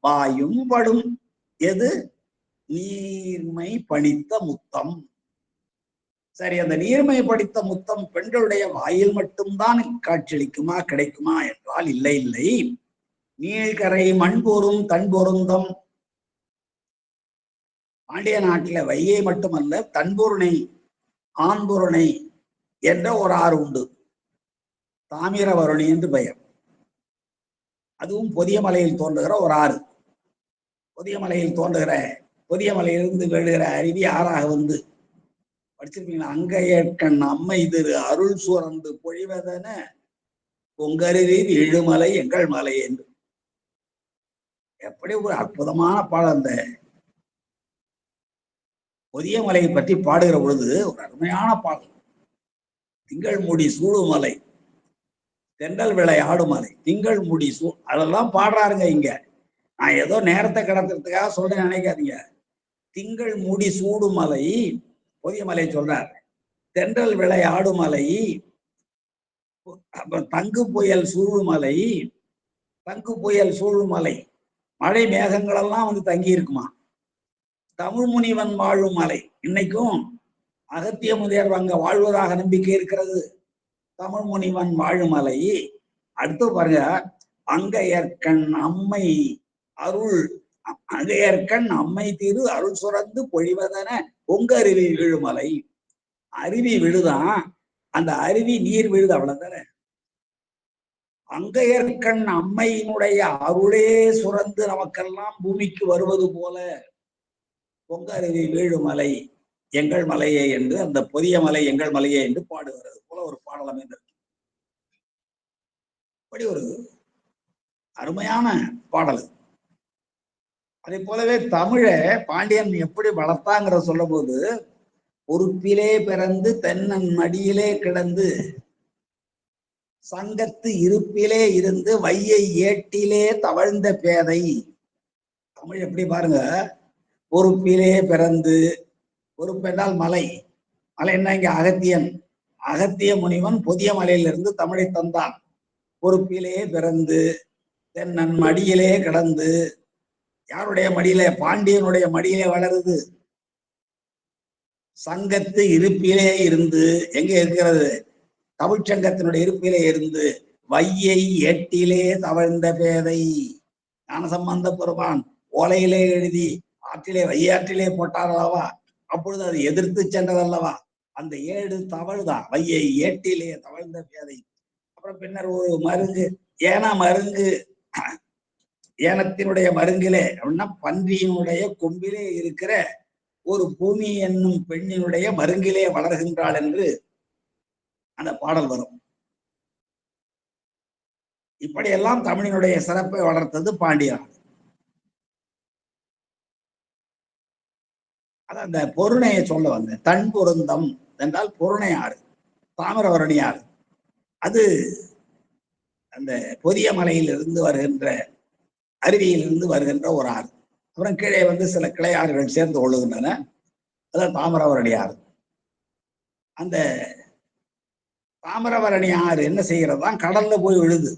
வாயும் படும். எது? நீர்மை பணித்த முத்தம். சரி, அந்த நீர்மை படித்த முத்தம் பெண்களுடைய வாயில் மட்டும்தான் காட்சியளிக்குமா, கிடைக்குமா என்றால் இல்லை இல்லை. நீழ்கரை மண் பொறும் தன் பொருந்தம். பாண்டிய நாட்டில வையை மட்டுமல்ல, தன்பொருணை ஆண்பொருணை என்ற ஒரு ஆறு உண்டு. தாமிரவருணி என்று பெயர். அதுவும் பொதியமலையில் தோன்றுகிற ஒரு ஆறு. பொதியமலையில் தோன்றுகிற, பொதியமலையிலிருந்து விழுகிற அருவி ஆறாக வந்து படிச்சிருப்பீங்களா? அங்க ஏற்கண் அம்மை திரு அருள் சுரந்து பொழிவதென பொங்கருவி இழுமலை எங்கள் மலை என்று. எப்படி ஒரு அற்புதமான பாடல்! அந்த பொதியமலையை பற்றி பாடுகிற பொழுது ஒரு அருமையான பாடல். திங்கள் முடி சூடுமலை, தென்றல் விளை ஆடுமலை, திங்கள் முடி அதெல்லாம் பாடுறாருங்க. இங்க நான் ஏதோ நேரத்தை கடத்துறதுக்காக சொல்றேன் நினைக்காதீங்க. திங்கள் முடி சூடும் மலை, பொதிய மலை சொல்றார். தென்றல் விளையாடும் மலை, தங்கு புயல் சூழுமலை, தங்கு புயல் சூழுமலை, மழை மேகங்கள் எல்லாம் வந்து தங்கி இருக்குமா. தமிழ் முனிவன் வாழும் மலை, இன்னைக்கும் அகத்திய முதலியார் அங்க வாழ்வதாக நம்பிக்கை இருக்கிறது. தமிழ் முனிவன் வாழும் மலை. அடுத்து பாருங்க, அங்கையற்கண் அம்மை அருள், அங்கையற்கண் அம்மை திரு அருள் சுரந்து பொழிவதென பொங்கருவி விழுமலை. அருவி விழுதான், அந்த அருவி நீர் விழுது, அவ்வளவுதானே. அங்கையற்கண் அம்மையினுடைய அருளே சுரந்து நமக்கெல்லாம் பூமிக்கு வருவது போல பொங்கருவி வீழுமலை எங்கள் மலையே என்று, அந்த பொதிய மலை எங்கள் மலையே என்று பாடுகிறது போல ஒரு பாடல் அமைந்திருக்கு. அப்படி ஒரு அருமையான பாடல். அதே போலவே தமிழ பாண்டியன் எப்படி வளர்த்தாங்கிற சொல்லும் போது, பொறுப்பிலே பிறந்து தென்னன் மடியிலே கிடந்து சங்கத்து இருப்பிலே இருந்து வையை ஏட்டிலே தவழ்ந்த பேதை. தமிழ் எப்படி பாருங்க, பொறுப்பிலே பிறந்து, பொறுப்பென்றால் மலை, மலை என்ன இங்க அகத்தியன், அகத்திய முனிவன் புதிய மலையிலிருந்து தமிழை தந்தான். பொறுப்பிலே பிறந்து தென்னன் மடியிலே கிடந்து, யாருடைய மடியிலே, பாண்டியனுடைய மடியிலே வளருது. சங்கத்து இருப்பிலே இருந்து, எங்க இருக்கிறது, தமிழ்ச்சங்கத்தினுடைய இருப்பிலே இருந்து வையை எட்டிலே தவழ்ந்த பேதை. ஞானசம்பந்த பெருமான் ஓலையிலே எழுதி ஆற்றிலே வையாற்றிலே போட்டார் அல்லவா, அப்பொழுது அது எதிர்த்து சென்றதல்லவா, அந்த ஏடு தவழ்தான், வையை ஏட்டிலே தவழ்ந்த பேதை. அப்புறம் பின்னர் ஒரு மருங்கு, ஏன மருங்கு, ஏனத்தினுடைய மருங்கிலே அப்படின்னா பன்றியினுடைய கொம்பிலே இருக்கிற ஒரு பூமி என்னும் பெண்ணினுடைய மருங்கிலே வளர்கின்றாள் என்று அந்த பாடல் வரும். இப்படியெல்லாம் தமிழினுடைய சிறப்பை வளர்த்தது பாண்டியன். அதான் அந்த பொருணையை சொல்ல வந்த, தன் பொருந்தம் என்றால் பொருணை ஆறு, தாமிரவரணி ஆறு. அது அந்த பொதிய மலையிலிருந்து வருகின்ற, அருவியிலிருந்து வருகின்ற ஒரு ஆறு. அப்புறம் கீழே வந்து சில கிளை ஆறுகள் சேர்ந்து கொள்ளுகின்றன, அதான் தாமிரவரணி ஆறு. அந்த தாமிரவரணி ஆறு என்ன செய்கிறதா, கடல்ல போய் விழுது.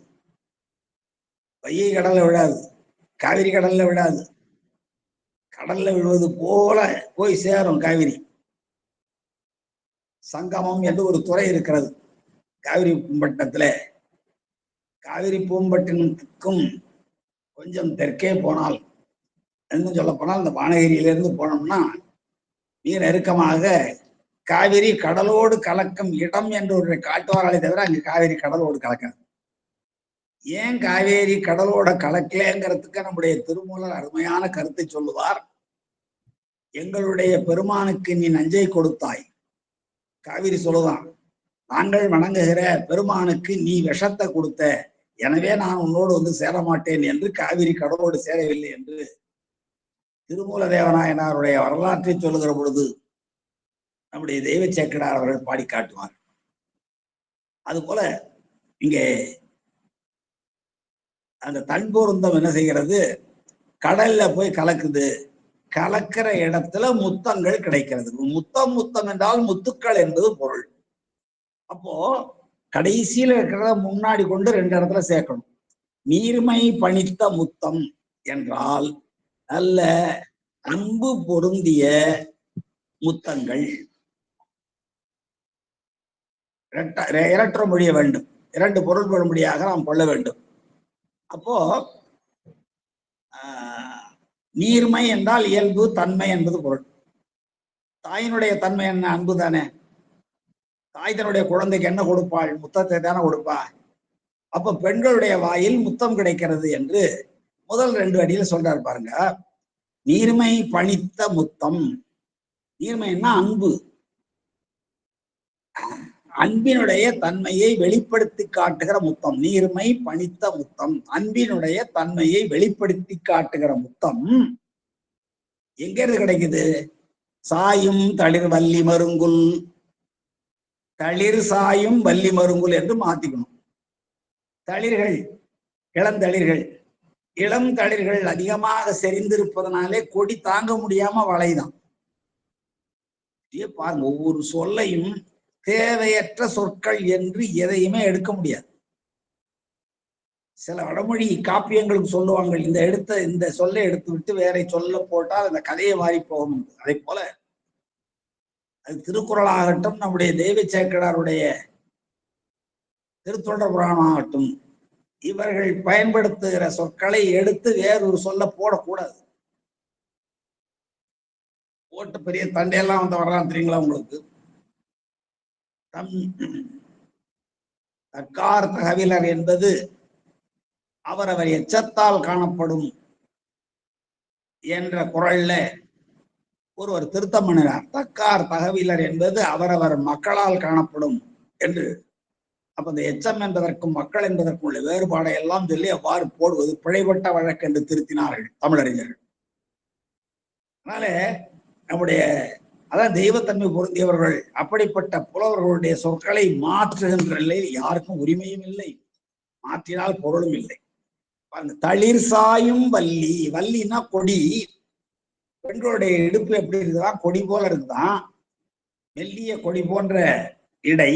வையை கடல்ல விழாது, காவிரி கடல்ல விழாது, கடல்ல விழுவது போல போய் சேரும் காவிரி. சங்கமம் என்று ஒரு துறை இருக்கிறது காவிரி பூம்பட்டினத்துல. காவிரி பூம்பட்டினத்துக்கும் கொஞ்சம் தெற்கே போனால், இன்னும் சொல்ல போனால் இந்த வானகிரியிலிருந்து போனோம்னா மிக நெருக்கமாக காவிரி கடலோடு கலக்கும் இடம் என்று ஒரு காட்டுவாராலே தவிர அங்கு காவிரி கடலோடு கலக்காது. ஏன் காவேரி கடலோட கலக்கலைங்கிறதுக்கு நம்முடைய திருமூலர் அருமையான கருத்தை சொல்லுவார். எங்களுடைய பெருமானுக்கு நீ நஞ்சை கொடுத்தாய், காவிரி சொல்லுதான், நாங்கள் வணங்குகிற பெருமானுக்கு நீ விஷத்தை கொடுத்த, எனவே நான் உன்னோடு வந்து சேர மாட்டேன் என்று காவிரி கடலோடு சேரவில்லை என்று திருமூல தேவநாயனாருடைய வரலாற்றை சொல்லுகிற பொழுது நம்முடைய தெய்வ சேக்கிடார் அவர்கள் பாடி காட்டுவார். அது போல இங்கே அந்த தன்பொருந்தம் என்ன செய்கிறது, கடல்ல போய் கலக்குது, கலக்கிற இடத்துல முத்தங்கள் கிடைக்கிறது. முத்தம் முத்தம் என்றால் முத்துக்கள் என்பது பொருள். அப்போ கடைசியில இருக்கிறத முன்னாடி கொண்டு ரெண்டு இடத்துல சேர்க்கணும். நீர்மை பணித்த முத்தம் என்றால் நல்ல அன்பு பொருந்திய முத்தங்கள். இரட்ட மொழிய வேண்டும், இரண்டு பொருள் பெறும்படியாக நாம் கொள்ள வேண்டும். அப்போ நீர்மை என்றால் இயல்பு, தன்மை என்பது பொருள். தாயினுடைய தன்மை என்ன, அன்பு தானே. தாய் தன்னுடைய குழந்தைக்கு என்ன கொடுப்பாள், முத்தத்தை தானே கொடுப்பா. அப்ப பெண்களுடைய வாயில் முத்தம் கிடைக்கிறது என்று முதல் ரெண்டு அடியில சொல்றாரு பாருங்க. நீர்மை பணித்த முத்தம், நீர்மைன்னா அன்பு, அன்பினுடைய தன்மையை வெளிப்படுத்தி காட்டுகிற முத்தம். நீர்மை பணித்த முத்தம், அன்பினுடைய தன்மையை வெளிப்படுத்தி காட்டுகிற முத்தம் எங்க இருந்து கிடைக்குது, சாயும் தளிர் வள்ளி மருங்குல், தளிர் சாயும் வள்ளி மருங்குல் என்று மாத்திக்கணும். தளிர்கள், இளந்தளிர்கள், இளம் தளிர்கள் அதிகமாக செறிந்திருப்பதனாலே கொடி தாங்க முடியாம வளைதான். பாருங்க, ஒவ்வொரு சொல்லையும் தேவையற்ற சொற்கள் என்று எதையுமே எடுக்க முடியாது. சில வடமொழி காப்பியங்களுக்கு சொல்லுவாங்க, இந்த சொல்லை எடுத்து விட்டு வேற சொல்ல போட்டால் அந்த கதையை மாறி போகும். அதே போல அது திருக்குறளாகட்டும், நம்முடைய தெய்வ சேக்கிழாருடைய திருத்தொண்டர் புராணம் ஆகட்டும், இவர்கள் பயன்படுத்துகிற சொற்களை எடுத்து வேறொரு சொல்ல போடக்கூடாது. போட்டு பெரிய தண்டையெல்லாம் வந்து வர்றான் தெரியுங்களா உங்களுக்கு? தக்கார் தகவிலர் என்பது அவரவர் எச்சத்தால் காணப்படும் என்ற குரல்ல ஒருவர் திருத்தம் பண்ணினார். தக்கார் தகவிலர் என்பது அவரவர் மக்களால் காணப்படும் என்று. அப்ப இந்த எச்சம் என்பதற்கும் மக்கள் என்பதற்கும் உள்ள வேறுபாடை எல்லாம் சொல்லி அவ்வாறு போடுவது பிழைப்பட்ட வழக்கு என்று திருத்தினார்கள் தமிழறிஞர்கள். அதனால நம்முடைய அதான் தெய்வத்தன்மை பொருந்தியவர்கள் அப்படிப்பட்ட புலவர்களுடைய சொற்களை மாற்றுகின்ற நிலையில் யாருக்கும் உரிமையும் இல்லை, மாற்றினால் பொருளும் இல்லை. தளிர் சாயும் வள்ளி, வள்ளினா கொடி. பெண்களுடைய இடுப்பு எப்படி இருக்குதான்? கொடி போல இருக்குதான். மெல்லிய கொடி போன்ற இடை.